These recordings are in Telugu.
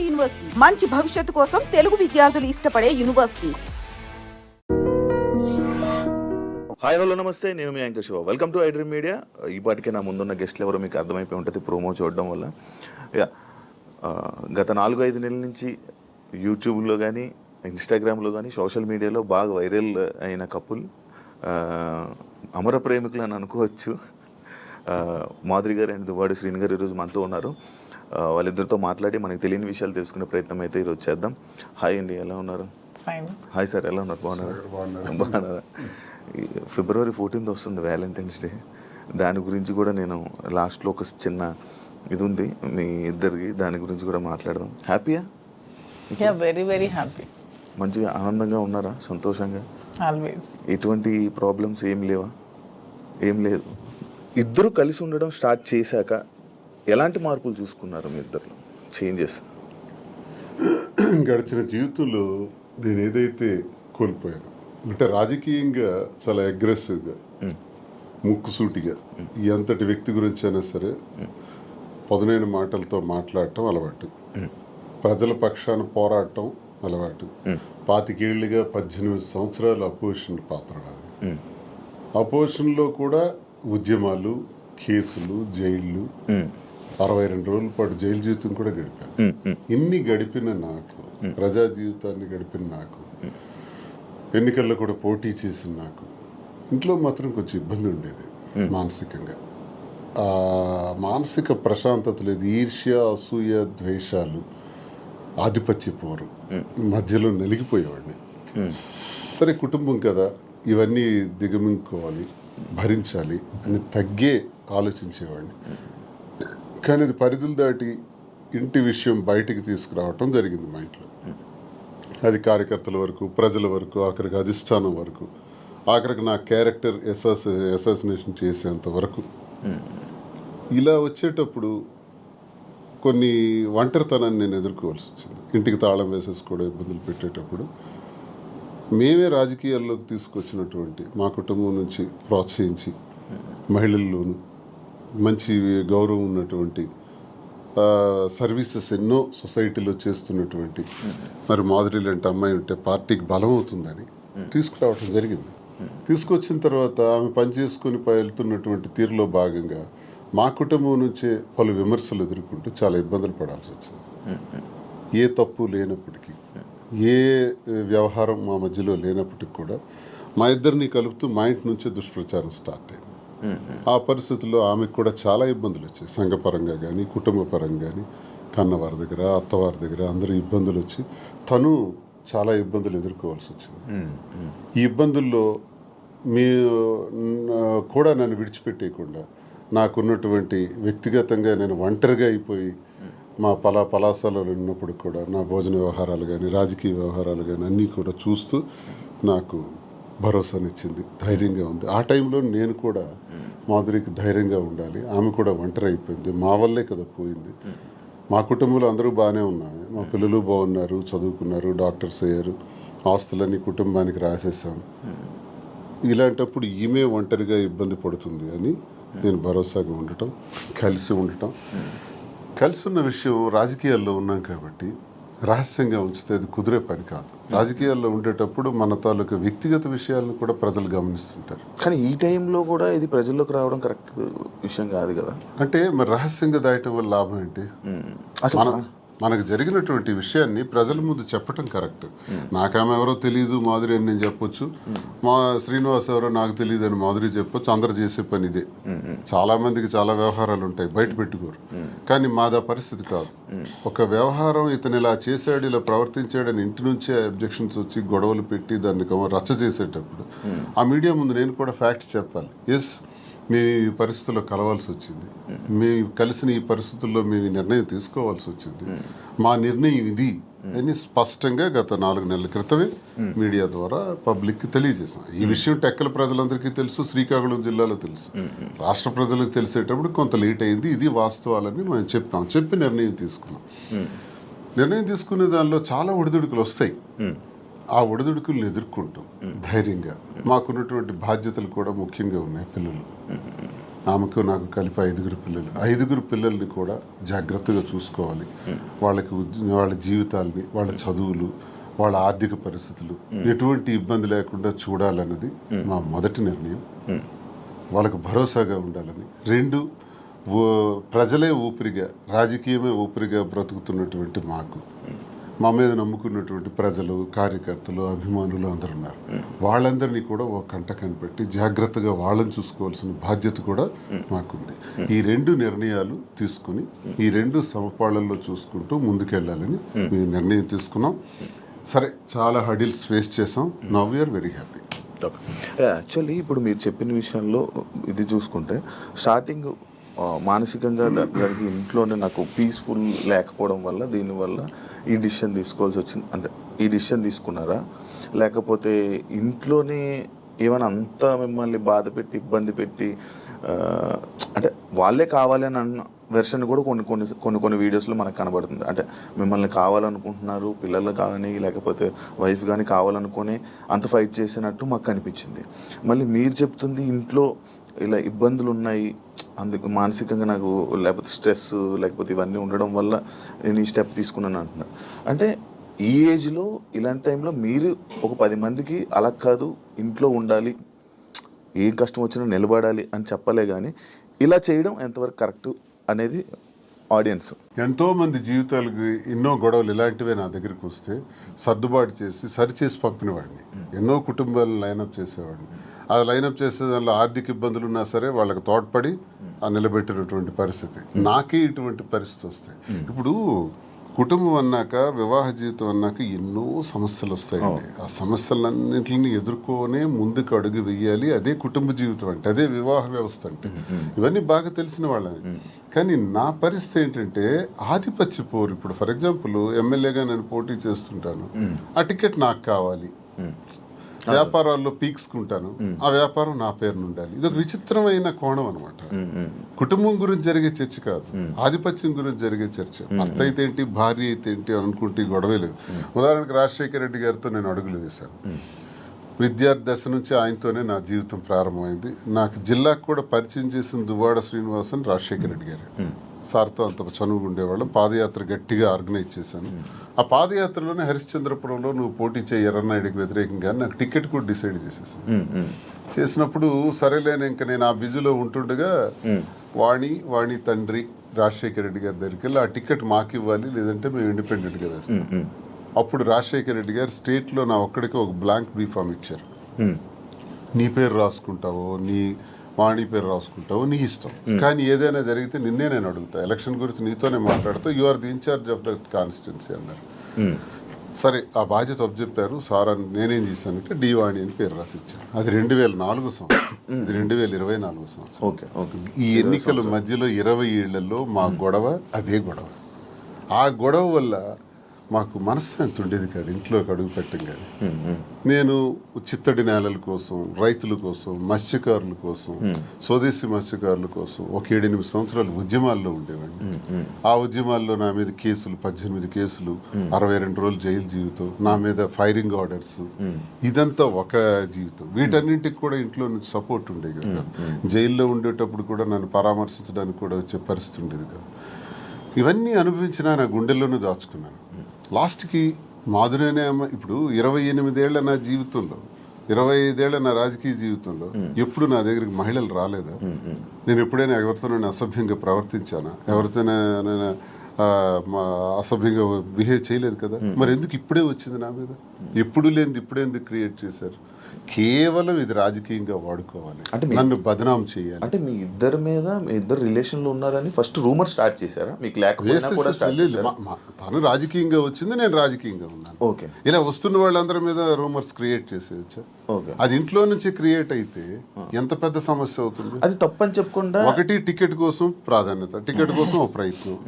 యూనివర్సిటీ మంచి భవిష్యత్తు కోసం తెలుగు విద్యార్థులు ఇష్టపడే యూనివర్సిటీ. హాయ్ హలో నమస్తే, నేను మీ anchor Shiva. Welcome to iDream media. ఈ పాటికే నా ముందున్న గెస్ట్లు ఎవరో మీకు అర్థమైపోయి ఉంటుంది ప్రోమో చూడడం వల్ల. గత 4-5 నెలల నుంచి యూట్యూబ్లో కానీ ఇన్స్టాగ్రామ్లో కానీ సోషల్ మీడియాలో బాగా వైరల్ అయిన కపుల్, అమర ప్రేమికులు అని అనుకోవచ్చు. మాధురి గారు అండ్ దువ్వాడి శ్రీని గారు ఈరోజు మనతో ఉన్నారు. వాళ్ళిద్దరితో మాట్లాడి మనకి తెలియని విషయాలు తెలుసుకునే ప్రయత్నం అయితే ఈరోజు చేద్దాం. హాయ్ అండి, ఎలా ఉన్నారు? హాయ్ సార్, ఎలా ఉన్నారు? బాగున్నారా? February 14th వస్తుంది వ్యాలంటైన్స్ డే. దాని గురించి కూడా నేను లాస్ట్లో ఒక చిన్న ఇది ఉంది మీ ఇద్దరికి, దాని గురించి కూడా మాట్లాడదాం. హ్యాపీయా? Very very happy. మంచిగా ఆనందంగా ఉన్నారా? సంతోషంగా? ఆల్వేస్. ఎటువంటి ప్రాబ్లమ్స్ ఏం లేవా? ఏం లేదు. ఇద్దరు కలిసి ఉండడం స్టార్ట్ చేశాక ఎలాంటి మార్పులు చూసుకున్నారు మీ ఇద్దరు? చేంజెస్ గడిచిన జీవితంలో నేను ఏదైతే కోల్పోయాను అంటే రాజకీయంగా చాలా అగ్రెసివ్గా, ముక్కుసూటిగా ఎంతటి వ్యక్తి గురించి అయినా సరే పదునైన మాటలతో మాట్లాడటం అలవాటు, ప్రజల పక్షాన పోరాటం అలవాటు. 25 ఏళ్ళుగా 18 సంవత్సరాలు అపోజిషన్ పాత్ర నాది. అపోజిషన్లో కూడా ఉద్యమాలు, కేసులు, జైళ్ళు, 62 రోజుల పాటు జైలు జీవితం కూడా గడిపాను. ఇన్ని గడిపిన నాకు, ప్రజా జీవితాన్ని గడిపిన నాకు, ఎన్నికల్లో కూడా పోటీ చేసిన నాకు ఇంట్లో మాత్రం కొంచెం ఇబ్బంది ఉండేది మానసికంగా. మానసిక ప్రశాంతత లేదు. ఈర్ష్య, అసూయ, ద్వేషాలు, ఆధిపత్య పోరు మధ్యలో నలిగిపోయేవాడిని. సరే, కుటుంబం కదా, ఇవన్నీ దిగమింగుకోవాలి, భరించాలి అని తగ్గే ఆలోచించేవాడిని. కానీ అది పరిధులు దాటి ఇంటి విషయం బయటికి తీసుకురావటం జరిగింది మా ఇంట్లో. అది కార్యకర్తల వరకు, ప్రజల వరకు, ఆఖరికి అధిష్టానం వరకు, ఆఖరికి నా క్యారెక్టర్ అసాసినేషన్ చేసేంత వరకు. ఇలా వచ్చేటప్పుడు కొన్ని ఒంటరితనాన్ని నేను ఎదుర్కోవాల్సి వచ్చింది. ఇంటికి తాళం వేసేసి కూడా ఇబ్బందులు పెట్టేటప్పుడు మేమే రాజకీయాల్లోకి తీసుకొచ్చినటువంటి మా కుటుంబం నుంచి ప్రోత్సహించి, మహిళల్లోనూ మంచి గౌరవం ఉన్నటువంటి సర్వీసెస్ ఎన్నో సొసైటీలో చేస్తున్నటువంటి మరి మాధురి లాంటి అమ్మాయి ఉంటే పార్టీకి బలం అవుతుందని తీసుకురావడం జరిగింది. తీసుకొచ్చిన తర్వాత ఆమె పనిచేసుకొని వెళ్తున్నటువంటి తీరులో భాగంగా మా కుటుంబం నుంచే పలు విమర్శలు ఎదుర్కొంటూ చాలా ఇబ్బందులు పడాల్సి వచ్చింది. ఏ తప్పు లేనప్పటికీ, ఏ వ్యవహారం మా మధ్యలో లేనప్పటికీ కూడా మా ఇద్దరిని కలుపుతూ మా ఇంటి నుంచే దుష్ప్రచారం స్టార్ట్ అయింది. ఆ పరిస్థితుల్లో ఆమెకు కూడా చాలా ఇబ్బందులు వచ్చాయి. సంఘపరంగా కానీ, కుటుంబ పరంగా కానీ, కన్నవారి దగ్గర, అత్తవారి దగ్గర అందరూ ఇబ్బందులు వచ్చి తను చాలా ఇబ్బందులు ఎదుర్కోవాల్సి వచ్చింది. ఈ ఇబ్బందుల్లో కూడా నన్ను విడిచిపెట్టేయకుండా నాకున్నటువంటి వ్యక్తిగతంగా నేను ఒంటరిగా అయిపోయి మా పలాసాలలో ఉన్నప్పుడు కూడా నా భోజన వ్యవహారాలు కానీ, రాజకీయ వ్యవహారాలు కానీ అన్నీ కూడా చూస్తూ నాకు భరోసానిచ్చింది, ధైర్యంగా ఉంది. ఆ టైంలో నేను కూడా మాధురికి ధైర్యంగా ఉండాలి, ఆమె కూడా ఒంటరి అయిపోయింది, మా వల్లే కదా పోయింది. మా కుటుంబంలో అందరూ బాగానే ఉన్నారు, మా పిల్లలు బాగున్నారు, చదువుకున్నారు, డాక్టర్స్ అయ్యారు, ఆస్తులన్నీ కుటుంబానికి రాసేసాను. ఇలాంటప్పుడు ఈమె ఒంటరిగా ఇబ్బంది పడుతుంది అని నేను భరోసాగా ఉండటం, కలిసి ఉండటం. కలిసి ఉన్న విషయం రాజకీయాల్లో ఉన్నాం కాబట్టి రహస్యంగా ఉంచితే అది కుదిరే పని కాదు. రాజకీయాల్లో ఉండేటప్పుడు మన తాలూకు వ్యక్తిగత విషయాలను కూడా ప్రజలు గమనిస్తుంటారు. కానీ ఈ టైంలో కూడా ఇది ప్రజల్లోకి రావడం కరెక్ట్ విషయం కాదు కదా. అంటే మరి రహస్యంగా దాయటం వల్ల లాభం ఏంటి? మనకు జరిగినటువంటి విషయాన్ని ప్రజల ముందు చెప్పటం కరెక్ట్. నాకు ఆమె ఎవరో తెలియదు మాధురి అని నేను చెప్పొచ్చు, మా శ్రీనివాస్ ఎవరో నాకు తెలియదు అని మాధురి చెప్పొచ్చు. అందరు చేసే పని ఇదే. చాలా మందికి చాలా వ్యవహారాలు ఉంటాయి, బయట పెట్టుకోరు. కానీ మాదా పరిస్థితి కాదు. ఒక వ్యవహారం ఇతను ఇలా చేశాడు, ఇలా ప్రవర్తించాడని ఇంటి నుంచే అబ్జెక్షన్స్ వచ్చి గొడవలు పెట్టి దాన్ని రచ్చ చేసేటప్పుడు ఆ మీడియా ముందు నేను కూడా ఫ్యాక్ట్స్ చెప్పాలి. ఎస్, మేము ఈ పరిస్థితుల్లో కలవాల్సి వచ్చింది, మేము కలిసిన ఈ పరిస్థితుల్లో మేము ఈ నిర్ణయం తీసుకోవాల్సి వచ్చింది, మా నిర్ణయం ఇది అని స్పష్టంగా గత 4 నెలల క్రితమే మీడియా ద్వారా పబ్లిక్కి తెలియజేసాం. ఈ విషయం టెక్కల ప్రజలందరికీ తెలుసు, శ్రీకాకుళం జిల్లాలో తెలుసు, రాష్ట్ర ప్రజలకు తెలిసేటప్పుడు కొంత లేట్ అయింది. ఇది వాస్తవాలని మేము చెప్పి నిర్ణయం తీసుకున్నాం. నిర్ణయం తీసుకునే దానిలో చాలా ఒడిదుడుకులు వస్తాయి. ఆ ఒడిదుడుకులను ఎదుర్కొంటాం ధైర్యంగా. మాకున్నటువంటి బాధ్యతలు కూడా ముఖ్యంగా ఉన్నాయి. పిల్లలు ఆమెకు నాకు కలిపి 5 పిల్లలు. 5 పిల్లల్ని కూడా జాగ్రత్తగా చూసుకోవాలి. వాళ్ళ జీవితాల్ని, వాళ్ళ చదువులు, వాళ్ళ ఆర్థిక పరిస్థితులు ఎటువంటి ఇబ్బంది లేకుండా చూడాలన్నది మా మొదటి నిర్ణయం. వాళ్ళకు భరోసాగా ఉండాలని. 2, ప్రజలే ఊపిరిగా, రాజకీయమే ఊపిరిగా బ్రతుకుతున్నటువంటి మాకు, మా మీద నమ్ముకున్నటువంటి ప్రజలు, కార్యకర్తలు, అభిమానులు అందరూ ఉన్నారు. వాళ్ళందరినీ కూడా ఒక కంట కనిపెట్టి జాగ్రత్తగా వాళ్ళని చూసుకోవాల్సిన బాధ్యత కూడా మాకుంది. ఈ 2 నిర్ణయాలు తీసుకుని ఈ 2 సమపాళ్లలో చూసుకుంటూ ముందుకెళ్ళాలని మేము నిర్ణయం తీసుకున్నాం. సరే, చాలా హడిల్స్ ఫేస్ చేసాం. Now we are very happy. Actually ఇప్పుడు మీరు చెప్పిన విషయంలో ఇది చూసుకుంటే స్టార్టింగ్ మానసికంగా దానికి ఇంట్లోనే నాకు పీస్ఫుల్ లేకపోవడం వల్ల దీనివల్ల ఈ డిసిషన్ తీసుకోవాల్సి వచ్చింది. అంటే ఈ డిసిషన్ తీసుకున్నారా, లేకపోతే ఇంట్లోనే ఏమైనా అంతా మిమ్మల్ని బాధ పెట్టి ఇబ్బంది పెట్టి అంటే వాళ్ళే కావాలి అని అన్న వెర్షన్ కూడా కొన్ని వీడియోస్లో మనకు కనబడుతుంది. అంటే మిమ్మల్ని కావాలనుకుంటున్నారు, పిల్లలు కానీ లేకపోతే వైఫ్ కానీ కావాలనుకొని అంత ఫైట్ చేసినట్టు మాకు కనిపించింది. మళ్ళీ మీరు చెప్తుంది ఇంట్లో ఇలా ఇబ్బందులు ఉన్నాయి, అందుకు మానసికంగా నాకు లేకపోతే స్ట్రెస్ లేకపోతే ఇవన్నీ ఉండడం వల్ల నేను ఈ స్టెప్ తీసుకున్నాను అంటున్నారు. అంటే ఈ ఏజ్లో ఇలాంటి టైంలో మీరు ఒక 10 మందికి అలా కాదు, ఇంట్లో ఉండాలి, ఏం కష్టం వచ్చినా నిలబడాలి అని చెప్పలే, కానీ ఇలా చేయడం ఎంతవరకు కరెక్ట్ అనేది ఆడియన్స్. ఎంతోమంది జీవితాలకి ఎన్నో గొడవలు ఇలాంటివే నా దగ్గరికి వస్తే సర్దుబాటు చేసి సరిచేసి పంపినవాడిని. ఎన్నో కుటుంబాలను లైనప్ చేసేవాడిని. ఆ లైనప్ చేసే దానిలో ఆర్థిక ఇబ్బందులు ఉన్నా సరే వాళ్ళకి తోడ్పడి నిలబెట్టినటువంటి పరిస్థితి. నాకే ఇటువంటి పరిస్థితి వస్తాయి. ఇప్పుడు కుటుంబం అన్నాక, వివాహ జీవితం అన్నాక ఎన్నో సమస్యలు వస్తాయండి. ఆ సమస్యలన్నింటిని ఎదుర్కొనే ముందుకు అడుగు వెయ్యాలి. అదే కుటుంబ జీవితం అంటే, అదే వివాహ వ్యవస్థ అంటే. ఇవన్నీ బాగా తెలిసిన వాళ్ళని. కానీ నా పరిస్థితి ఏంటంటే ఆధిపత్య పోరు. ఇప్పుడు ఫర్ ఎగ్జాంపుల్ ఎమ్మెల్యేగా నేను పోటీ చేస్తుంటాను, ఆ టికెట్ నాకు కావాలి. వ్యాపారాల్లో పీక్స్కుంటాను, ఆ వ్యాపారం నా పేరున ఉండాలి. ఇది ఒక విచిత్రమైన కోణం అనమాట. కుటుంబం గురించి జరిగే చర్చ కాదు, ఆధిపత్యం గురించి జరిగే చర్చ. భర్త అయితే ఏంటి, భార్య అయితే ఏంటి అనుకుంటే గొడవే లేదు. ఉదాహరణకు రాజశేఖర రెడ్డి గారితో నేను అడుగులు వేశాను. విద్యార్థి దశ నుంచి ఆయనతోనే నా జీవితం ప్రారంభమైంది. నాకు జిల్లాకు కూడా పరిచయం చేసిన దువ్వాడ శ్రీనివాసన్ రాజశేఖర రెడ్డి గారు. సార్తో అంత చనువుగా ఉండేవాళ్ళం. పాదయాత్ర గట్టిగా ఆర్గనైజ్ చేశాను. ఆ పాదయాత్రలోనే హరిశ్చంద్రపురంలో నువ్వు పోటీ చేయి ఎర్రన్నాయుడికి వ్యతిరేకంగా నాకు టికెట్ కూడా డిసైడ్ చేసేసాను. చేసినప్పుడు సరేలేని ఇంకా నేను ఆ బిజీలో ఉంటుండగా వాణి తండ్రి రాజశేఖర రెడ్డి గారి దగ్గరికి వెళ్ళి ఆ టికెట్ మాకు ఇవ్వాలి, లేదంటే మేము ఇండిపెండెంట్గా వేస్తాం. అప్పుడు రాజశేఖర రెడ్డి గారు స్టేట్లో నా ఒక్కడికి ఒక బ్లాంక్ బీఫామ్ ఇచ్చారు. నీ పేరు రాసుకుంటావో, నీ వాణి పేరు రాసుకుంటావు, నీ ఇష్టం, కానీ ఏదైనా జరిగితే నిన్నే నేను అడుగుతా, ఎలక్షన్ గురించి నీతోనే మాట్లాడుతూ, you are the in charge of the constituency అన్నారు. సరే, ఆ బాధ్యత అప్పచెప్పారు సార్. అని నేనేం చేశానంటే డి వాణి అని పేరు రాసి ఇచ్చాను. అది 2004 సంవత్సరం, ఇది 2024 సంవత్సరం. ఈ ఎన్నికల మధ్యలో 20 ఏళ్లలో మా గొడవ అదే గొడవ. ఆ గొడవ వల్ల మాకు మనశ్శాంతి ఉండేది కాదు ఇంట్లోకి అడుగు పెట్టంగానే. నేను చిత్తడి నేలల కోసం, రైతుల కోసం, మత్స్యకారుల కోసం, స్వదేశీ మత్స్యకారుల కోసం ఒక 7-8 సంవత్సరాలు ఉద్యమాల్లో ఉండేవాడిని. ఆ ఉద్యమాల్లో నా మీద కేసులు, 18 కేసులు, 62 రోజులు జైలు జీవితం, నా మీద ఫైరింగ్ ఆర్డర్స్, ఇదంతా ఒక జీవితం. వీటన్నింటికి కూడా ఇంట్లో నుంచి సపోర్ట్ ఉండేది కదా. జైల్లో ఉండేటప్పుడు కూడా నన్ను పరామర్శించడానికి కూడా వచ్చే పరిస్థితి ఉండేది కాదు. ఇవన్నీ అనుభవించినా నా గుండెల్లోనూ దాచుకున్నాను. లాస్ట్కి మాధురేనే అమ్మ. ఇప్పుడు 28 ఏళ్ల నా జీవితంలో, 25 ఏళ్ల నా రాజకీయ జీవితంలో ఎప్పుడు నా దగ్గరికి మహిళలు రాలేదా? నేను ఎప్పుడైనా ఎవరితోనైనా అసభ్యంగా ప్రవర్తించానా? ఎవరితోనైనా అసభ్యంగా బిహేవ్ చేయలేదు కదా. మరి ఎందుకు ఇప్పుడే వచ్చింది నా మీద? ఎప్పుడు లేనిది ఇప్పుడే ఎందుకు క్రియేట్ చేశారు? కేవలం ఇది రాజకీయంగా వాడుకోవాలి, అంటే నన్ను బదనాం చేయాలి. అంటే మీ ఇద్దరు రిలేషన్లో ఉన్నారని ఫస్ట్ రూమర్ స్టార్ట్ చేశారా? మీకు లేకపోయినా కూడా తను రాజకీయంగా వచ్చింది, నేను రాజకీయంగా ఉన్నాను. ఓకే, ఇలా వస్తున్న వాళ్ళందరి మీద రూమర్స్ క్రియేట్ చేసేయచ్చా? అది ఇంట్లో నుంచి క్రియేట్ అయితే ఎంత పెద్ద సమస్య అవుతుంది. అది తప్పని చెప్పకుండా ఒకటి టికెట్ కోసం ప్రాధాన్యత, టికెట్ కోసం ఒక ప్రయత్నం.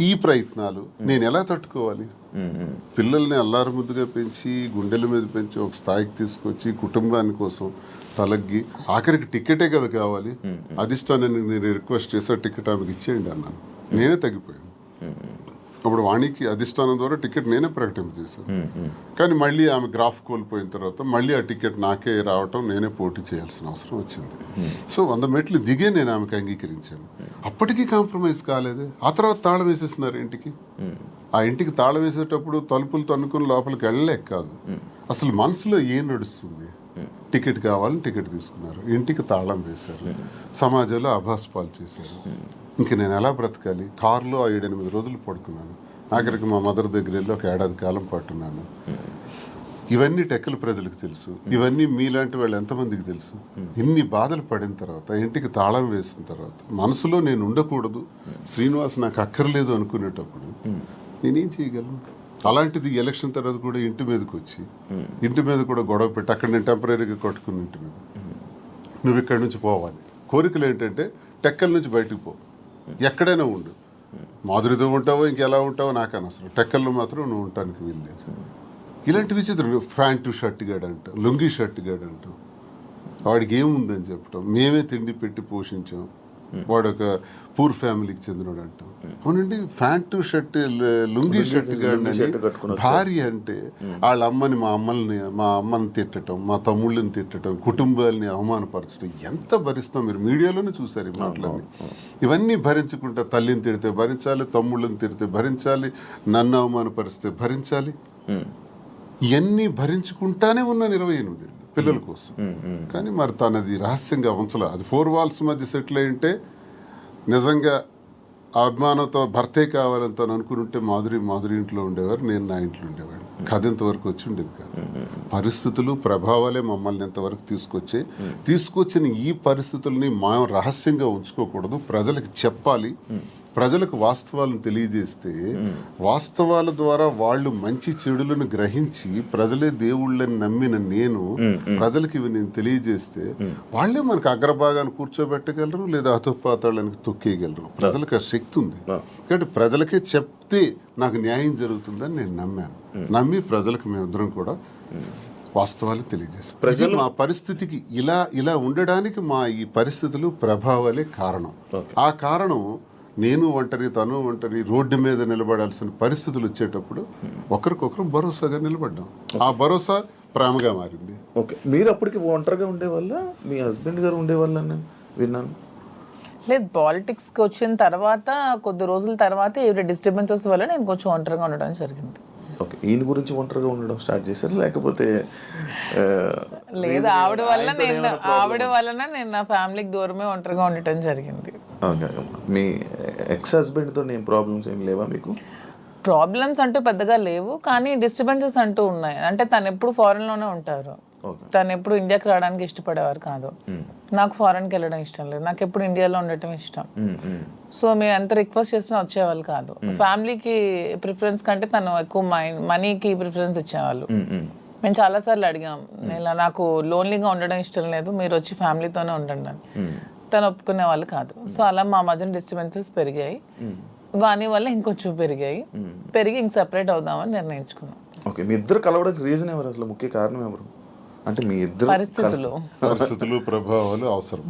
ఈ ప్రయత్నాలు నేను ఎలా తట్టుకోవాలి? పిల్లల్ని అల్లారు ముద్దుగా పెంచి, గుండెల మీద పెంచి, ఒక స్థాయికి తీసుకొచ్చి, కుటుంబాని కోసం తలగ్గి, ఆఖరికి టికెటే కదా కావాలి. అధిష్టానాన్ని నేను రిక్వెస్ట్ చేసా, టికెట్ ఆమెకి ఇచ్చేయండి అన్నాను. నేనే తగ్గిపోయాను. అప్పుడు వాణికి అధిష్టానం ద్వారా టికెట్ నేనే ప్రకటింపజేశాను. కానీ మళ్ళీ ఆమె గ్రాఫ్ కోల్పోయిన తర్వాత మళ్ళీ ఆ టికెట్ నాకే రావటం, నేనే పోటీ చేయాల్సిన అవసరం వచ్చింది. సో 100 మెట్లు దిగే నేను ఆమెకు అంగీకరించాను. అప్పటికీ కాంప్రమైజ్ కాలేదే. ఆ తర్వాత తాళం వేసేస్తున్నారు ఇంటికి. ఆ ఇంటికి తాళం వేసేటప్పుడు తలుపులు తన్నుకుని లోపలికి వెళ్ళలేక కాదు, అసలు మనసులో ఏం నడుస్తుంది. టికెట్ కావాలని టికెట్ తీసుకున్నారు, ఇంటికి తాళం వేశారు, సమాజంలో అభాస్పాలు చేశారు. ఇంక నేను ఎలా బ్రతకాలి? కారులో 7-8 రోజులు పడుకున్నాను. ఆఖరికి మా మదర్ దగ్గర వెళ్ళి ఒక 1 ఏడాది కాలం పట్టున్నాను. ఇవన్నీ టెక్కల ప్రజలకు తెలుసు, ఇవన్నీ మీలాంటి వాళ్ళు ఎంతమందికి తెలుసు. ఇన్ని బాధలు పడిన తర్వాత, ఇంటికి తాళం వేసిన తర్వాత, మనసులో నేను ఉండకూడదు, శ్రీనివాస్ నాకు అక్కర్లేదు అనుకునేటప్పుడు నేనేం చేయగలను? అలాంటిది ఎలక్షన్ తర్వాత కూడా ఇంటి మీదకి వచ్చి, ఇంటి మీద కూడా గొడవ పెట్టి, అక్కడ నేను టెంపరీగా కొట్టుకుని ఇంటి మీద, నువ్వు ఇక్కడి నుంచి పోవాలి. కోరికలు ఏంటంటే టెక్కల నుంచి బయటకు పో, ఎక్కడైనా ఉండు, మాధురితో ఉంటావో ఇంకెలా ఉంటావో నాకు అనవసరం, టెక్కల్లో మాత్రం నువ్వు ఉండటానికి వీల్లేదు. ఇలాంటి విచిత్రం. ప్యాంటు షర్ట్ గాడు అంటాం, లుంగీ షర్ట్ గాడు అంటాం, వాడికి ఏముందని చెప్పటం, మేమే తిండి పెట్టి పోషించాం, వాడు ఒక పూర్ ఫ్యామిలీకి చెందినవాడు అంటాం. అవునండి, ప్యాంటు షర్ట్ లుంగీ షర్ట్ గాడు భార్య అంటే వాళ్ళ అమ్మని, మా అమ్మని తిట్టడం, మా తమ్ముళ్ళని తిట్టడం, కుటుంబాలని అవమానపరచడం ఎంత భరిస్తాం? మీరు మీడియాలోనే చూసారు ఈ మాటలన్నీ. ఇవన్నీ భరించుకుంటా, తల్లిని తిడితే భరించాలి, తమ్ముళ్ళని తిడితే భరించాలి, నన్ను అవమానపరిస్తే భరించాలి. ఇవన్నీ భరించుకుంటానే ఉన్నాను 28 ఏళ్ళు పిల్లల కోసం. కానీ మరి తనది రహస్యంగా ఉంచలే. అది 4 walls మధ్య సెటిల్ అయి ఉంటే, నిజంగా ఆ అభిమానంతో భర్తే కావాలని తను అనుకుని ఉంటే మాధురి ఇంట్లో ఉండేవారు, నేను నా ఇంట్లో ఉండేవాడిని. కథ ఇంతవరకు వచ్చి ఉండేది కాదు. పరిస్థితులు, ప్రభావాలే మమ్మల్ని ఇంతవరకు తీసుకొచ్చిన ఈ పరిస్థితుల్ని మనం రహస్యంగా ఉంచుకోకూడదు, ప్రజలకు చెప్పాలి. ప్రజలకు వాస్తవాలను తెలియజేస్తే, వాస్తవాల ద్వారా వాళ్ళు మంచి చెడులను గ్రహించి ప్రజలే దేవుళ్ళని నమ్మిన నేను ప్రజలకు ఇవి నేను తెలియజేస్తే వాళ్ళే మనకు అగ్రభాగాన్ని కూర్చోబెట్టగలరు, లేదా అధోపాతాళానికి తొక్కేయగలరు. ప్రజలకు ఆ శక్తి ఉంది. కాబట్టి ప్రజలకే చెప్తే నాకు న్యాయం జరుగుతుందని నేను నమ్మి ప్రజలకు మేమిద్దరం కూడా వాస్తవాలు తెలియజేస్తాం. ప్రజలు మా పరిస్థితికి ఇలా ఉండడానికి మా ఈ పరిస్థితులు, ప్రభావాలే కారణం. ఆ కారణం నేను ఒంటరి, తను ఒంటరి, రోడ్డు మీద నిలబడాల్సిన పరిస్థితులు వచ్చేటప్పుడు ఒకరికొకరు భరోసాగా నిలబడ్డాం. ఆ భరోసా ప్రేమగా మారింది. ఓకే, మీరు అప్పటికి ఒంటరిగా ఉండేవాళ్ళ, మీ హస్బెండ్ గారు ఉండేవాళ్ళని విన్నాను. లేదు, పాలిటిక్స్కి వచ్చిన తర్వాత కొద్ది రోజుల తర్వాత ఈవిడ డిస్టర్బెన్సెస్ వల్ల నేను కొంచెం ఒంటరిగా ఉండడం జరిగింది. ఓకే, ఈయన గురించి ఒంటరిగా ఉండడం స్టార్ట్ చేశారు, లేకపోతే లేదు, ఆవిడ వలన నేను నా ఫ్యామిలీకి దూరమే ఒంటరిగా ఉండటం జరిగింది. మీ ఎక్స్ హస్బెండ్తో ఏం ప్రాబ్లమ్స్ ఏం లేవా మీకు? ప్రాబ్లమ్స్ అంటూ పెద్దగా లేవు, కానీ డిస్టర్బెన్సెస్ అంటూ ఉన్నాయి. అంటే తను ఎప్పుడు ఫారెన్లోనే ఉంటారు, తను ఎప్పుడు ఇండియాకి రావడానికి ఇష్టపడేవారు కాదు. నాకు ఫారెన్కి వెళ్ళడం ఇష్టం లేదు, నాకు ఎప్పుడు ఇండియాలో ఉండటం ఇష్టం. సో మేము ఎంత రిక్వెస్ట్ చేసినా వచ్చేవాళ్ళు కాదు. ఫ్యామిలీకి ప్రిఫరెన్స్ కంటే తను ఎక్కువ మనీకి ప్రిఫరెన్స్ ఇచ్చేవాళ్ళు. మేము చాలాసార్లు అడిగాం, ఇలా నాకు లోన్లీగా ఉండడం ఇష్టం లేదు, మీరు వచ్చి ఫ్యామిలీతోనే ఉండండి అని. తను ఒప్పుకునే వాళ్ళు కాదు. సో అలా మా మధ్యన డిస్టర్బెన్సెస్ పెరిగాయి, వాని వల్ల ఇంకొంచెం పెరిగి ఇంక సెపరేట్ అవుదామని నిర్ణయించుకున్నాం. ఓకే, మీ ఇద్దరు కలవడానికి రీజన్ ఎవరు, అసలు ముఖ్య కారణం ఎవరు? అంటే మీ ఇద్దరు పరిస్థితులు, ప్రభావాలు అవసరం.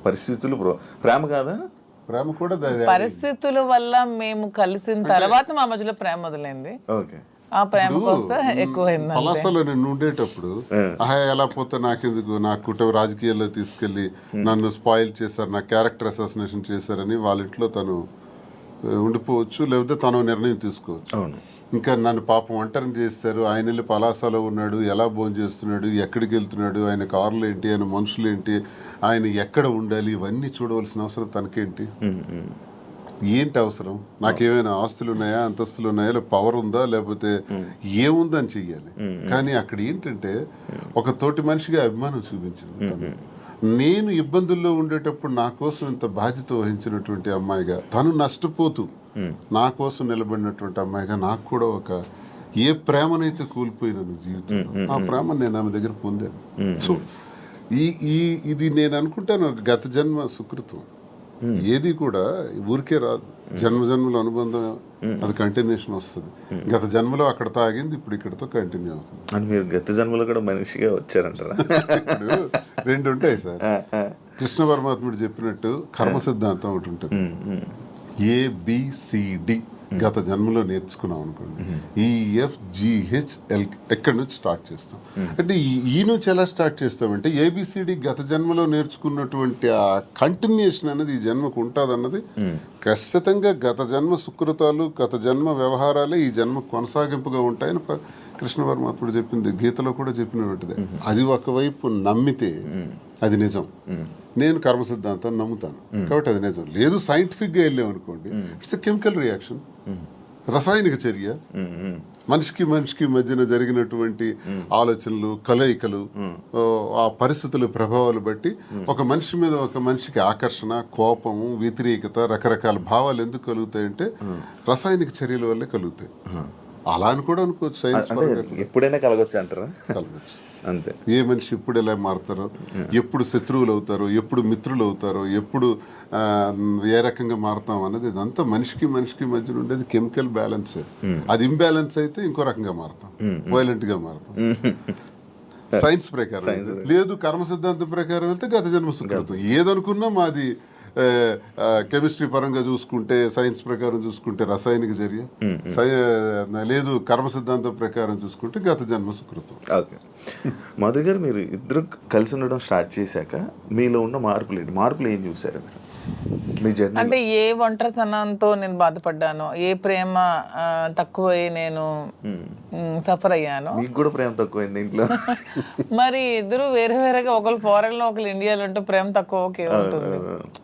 పరిస్థితులు, ప్రేమ కాదా? ప్రేమ కూడా పరిస్థితుల వల్ల మేము కలిసిన తర్వాత మా మధ్యలో ప్రేమ మొదలైంది. ఓకే, ఆ ప్రేమ కోస్తే ఎక్కువైంది. పలాసలో నేను ఉండేటప్పుడు ఎలా పోతే నాకెందుకు, నా కుటుంబ రాజకీయాల్లో తీసుకెళ్లి నన్ను స్పాయిల్ చేశారు, నా క్యారెక్టర్ అసాసినేషన్ చేశారని వాళ్ళ ఇంట్లో తను ఉండిపోవచ్చు, లేకపోతే తను నిర్ణయం తీసుకోవచ్చు. ఇంకా నన్ను పాపం ఒంటరిని చేస్తారు. ఆయన వెళ్ళి పలాసలో ఉన్నాడు, ఎలా భోజనం చేస్తున్నాడు, ఎక్కడికి వెళ్తున్నాడు, ఆయన కార్లు ఏంటి, ఆయన మనుషులు ఏంటి, ఆయన ఎక్కడ ఉండాలి, ఇవన్నీ చూడవలసిన అవసరం తనకేంటి? ఏంటి అవసరం? నాకేమైనా ఆస్తులు ఉన్నాయా, అంతస్తులు ఉన్నాయా, లేదా పవర్ ఉందా, లేకపోతే ఏముందని చెయ్యాలి. కానీ అక్కడ ఏంటంటే ఒక తోటి మనిషిగా అభిమానం చూపించింది. నేను ఇబ్బందుల్లో ఉండేటప్పుడు నా కోసం ఇంత బాధ్యత వహించినటువంటి అమ్మాయిగా, తను నష్టపోతూ నా కోసం నిలబడినటువంటి అమ్మాయిగా నాకు కూడా ఒక ఏ ప్రేమనైతే కోల్పోయినాను జీవితంలో, ఆ ప్రేమ నేను ఆమె దగ్గర పొందాను. సో ఇది నేను అనుకుంటాను గత జన్మ సుకృతం. ఏది కూడా ఊరికే రాదు, జన్మల అనుబంధం, అది కంటిన్యూషన్ వస్తుంది. గత జన్మలో అక్కడ తాగింది, ఇప్పుడు ఇక్కడతో కంటిన్యూ అవుతుంది. అని మీరు గత జన్మలో కూడా మనిషిగా వచ్చారంటారా? ఇప్పుడు 2 ఉంటాయి సార్. కృష్ణ పరమాత్ముడు చెప్పినట్టు కర్మ సిద్ధాంతం ఒకటి ఉంటుంది, ABCD గత జన్మలో నేర్చుకున్నాం అనుకోండి, EFGHL ఎక్కడి నుంచి స్టార్ట్ చేస్తాం. అంటే ఈ నుంచి ఎలా స్టార్ట్ చేస్తామంటే ABCD గత జన్మలో నేర్చుకున్నటువంటి ఆ కంటిన్యూషన్ అనేది ఈ జన్మకు ఉంటుంది అన్నది ఖచ్చితంగా గత జన్మ సుకృతాలు, గత జన్మ వ్యవహారాలే ఈ జన్మ కొనసాగింపుగా ఉంటాయని కృష్ణ పరమాత్ముడు చెప్పింది, గీతలో కూడా చెప్పినటువంటిదే. అది ఒకవైపు నమ్మితే అది నిజం. నేను కర్మ సిద్ధాంతం నమ్ముతాను కాబట్టి అది నిజం. లేదు సైంటిఫిక్గా వెళ్ళామనుకోండి, ఇట్స్ ఎ కెమికల్ రియాక్షన్, రసాయనిక చర్య. మనిషికి మధ్యన జరిగినటువంటి ఆలోచనలు, కలయికలు, ఆ పరిస్థితుల ప్రభావాలు బట్టి ఒక మనిషి మీద ఒక మనిషికి ఆకర్షణ, కోపము, వ్యతిరేకత, రకరకాల భావాలు ఎందుకు కలుగుతాయంటే రసాయనిక చర్యల వల్లే కలుగుతాయి. అలా అని కూడా అనుకోవచ్చు. సైన్స్ ఎప్పుడైనా కలగొచ్చు అంటారా? కలగచ్చు అంతే. ఏ మనిషి ఎప్పుడు ఎలా మారుతారో, ఎప్పుడు శత్రువులు అవుతారో, ఎప్పుడు మిత్రులు అవుతారో, ఎప్పుడు ఏ రకంగా మారుతాం అన్నది ఇదంతా మనిషికి మధ్య ఉండేది కెమికల్ బ్యాలెన్సే. అది ఇంబ్యాలెన్స్ అయితే ఇంకో రకంగా మారుతాం, వైలెంట్ గా మారుతాం. సైన్స్ ప్రకారం లేదు, కర్మ సిద్ధాంతం ప్రకారం వెళ్తే గత జన్మ సుకృతం. ఏదనుకున్నా మాది కెమిస్ట్రీ పరంగా చూసుకుంటే, సైన్స్ ప్రకారం చూసుకుంటే రసాయనిక చర్య, లేదు కర్మ సిద్ధాంతం ప్రకారం చూసుకుంటే గత జన్మ సుకృతం. ఓకే మాధురి గారు, మీరు ఇద్దరు కలిసి ఉండడం స్టార్ట్ చేశాక మీలో ఉన్న మార్పులు ఏం చూసారు మీ జర్నీ? అంటే ఏ ఒంటరితనంతో నేను బాధపడ్డాను, ఏ ప్రేమ తక్కువై నేను సఫర్ అయ్యాను. మీకు కూడా ప్రేమ తక్కువైంది ఇంట్లో? మరి ఇద్దరు వేరేగా, ఒకరు ఫారెన్ లో ఒకరు ఇండియాలో ఉంటే ప్రేమ తక్కువ ఓకే ఉంటుంది.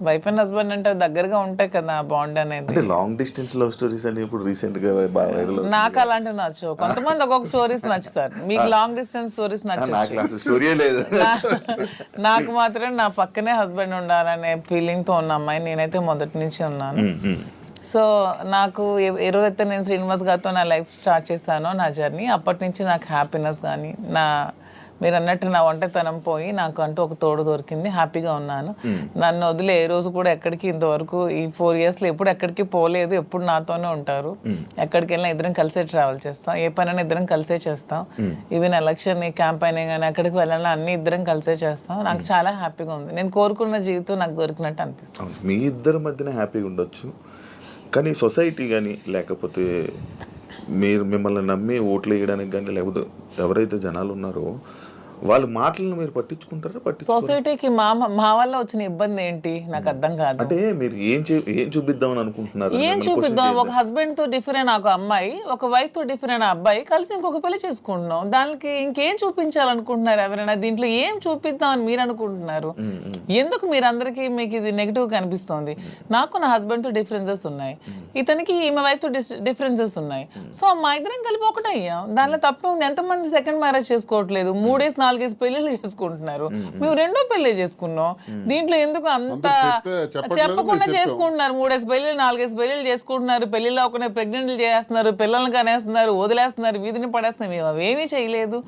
వైఫ్ అండ్ హస్బెండ్ అంటే దగ్గరగా ఉంటాయి కదా బాండ్ అనేది. అంటే లాంగ్ డిస్టెన్స్ లవ్ స్టోరీస్ అని ఇప్పుడు రీసెంట్ గా బాగా వైరల్. నాకు అలాంటివి నచ్చు. కొంతమంది ఒక్కొక్క స్టోరీస్ నచ్చుతారు. మీకు లాంగ్ డిస్టెన్స్ స్టోరీస్ నచ్చు. స్టోరీ లేదు. నాకు మాత్రం నా పక్కనే హస్బెండ్ ఉండాలనే ఫీలింగ్ తో ఉన్న అమ్మాయి నేనైతే మొదటి నుంచి ఉన్నాను. సో నాకు ఎరువైతే నేను శ్రీనివాస్ గారితో నా లైఫ్ స్టార్ట్ చేశానో, నా జర్నీ, అప్పటి నుంచి నాకు హ్యాపీనెస్ కానీ, మీరు అన్నట్టు నా ఒంటరితనం పోయి నాకు అంటూ ఒక తోడు దొరికింది. హ్యాపీగా ఉన్నాను. నన్ను వదిలే ఏ రోజు కూడా ఎక్కడికి ఇంతవరకు ఈ 4 years లో ఎప్పుడు ఎక్కడికి పోలేదు. ఎప్పుడు నాతోనే ఉంటారు. ఎక్కడికి వెళ్ళినా ఇద్దరం కలిసే ట్రావెల్ చేస్తాం. ఏ పనైనా ఇద్దరం కలిసే చేస్తాం. ఈవెన్ ఎలక్షన్ క్యాంపెయినింగ్ కానీ ఎక్కడికి వెళ్ళాలని అన్ని ఇద్దరం కలిసే చేస్తాం. నాకు చాలా హ్యాపీగా ఉంది. నేను కోరుకున్న జీవితం నాకు దొరికినట్టు అనిపిస్తుంది. మీ ఇద్దరి మధ్యన హ్యాపీగా ఉండొచ్చు, కానీ సొసైటీ కానీ లేకపోతే మిమ్మల్ని నమ్మి ఓట్లు వేయడానికి కానీ, లేకపోతే ఎవరైతే జనాలు ఉన్నారో వాళ్ళ మాటలను మీరు పట్టించుకుంటారా? సొసైటీకి మా వల్ల వచ్చిన ఇబ్బంది ఏంటి నాకు అర్థం కాదు. అంటే మీరు ఏం చూపిద్దామని అనుకుంటున్నారు? ఏం చూపిద్దాం? ఒక హస్బెండ్ తో డిఫరెంట్ ఒక అమ్మాయి, ఒక వైఫ్ తో డిఫరెంట్ అబ్బాయి కలిసి ఇంకొక పెళ్లి చేసుకుంటున్నాం. దానికి ఇంకేం చూపించాలనుకుంటున్నారు ఎవరైనా? దీంట్లో ఏం చూపిద్దాం అని మీరు అనుకుంటున్నారు? ఎందుకు మీరు అందరికీ మీకు ఇది నెగిటివ్ కనిపిస్తోంది? నాకు నా హస్బెండ్ తో డిఫరెన్సెస్ ఉన్నాయి, ఇతనికి ఈమె వైఫ్ తో డిఫరెన్సెస్ ఉన్నాయి. సో మా ఇద్దరం కలిపి ఒకటే అయ్యాం. దానిలో తప్పే ఉంది. ఎంతమంది సెకండ్ మ్యారేజ్ చేసుకోవట్లేదు, 3-4 పెళ్లిళ్ళు చేసుకుంటున్నారు. మేము 2వ పెళ్లి చేసుకున్నాం. దీంట్లో ఎందుకు అంత చెప్పకుండా చేసుకుంటున్నారు? 3 పెళ్లిళ్ళు 4 పెళ్లిళ్ళు చేసుకుంటున్నారు. పెళ్లిలో ఒకనే ప్రెగ్నెంట్లు చేస్తున్నారు, పిల్లల్ని కనేస్తున్నారు, వదిలేస్తున్నారు, వీధిని పడేస్తున్నారు. మేము అవేమీ చేయలేదు.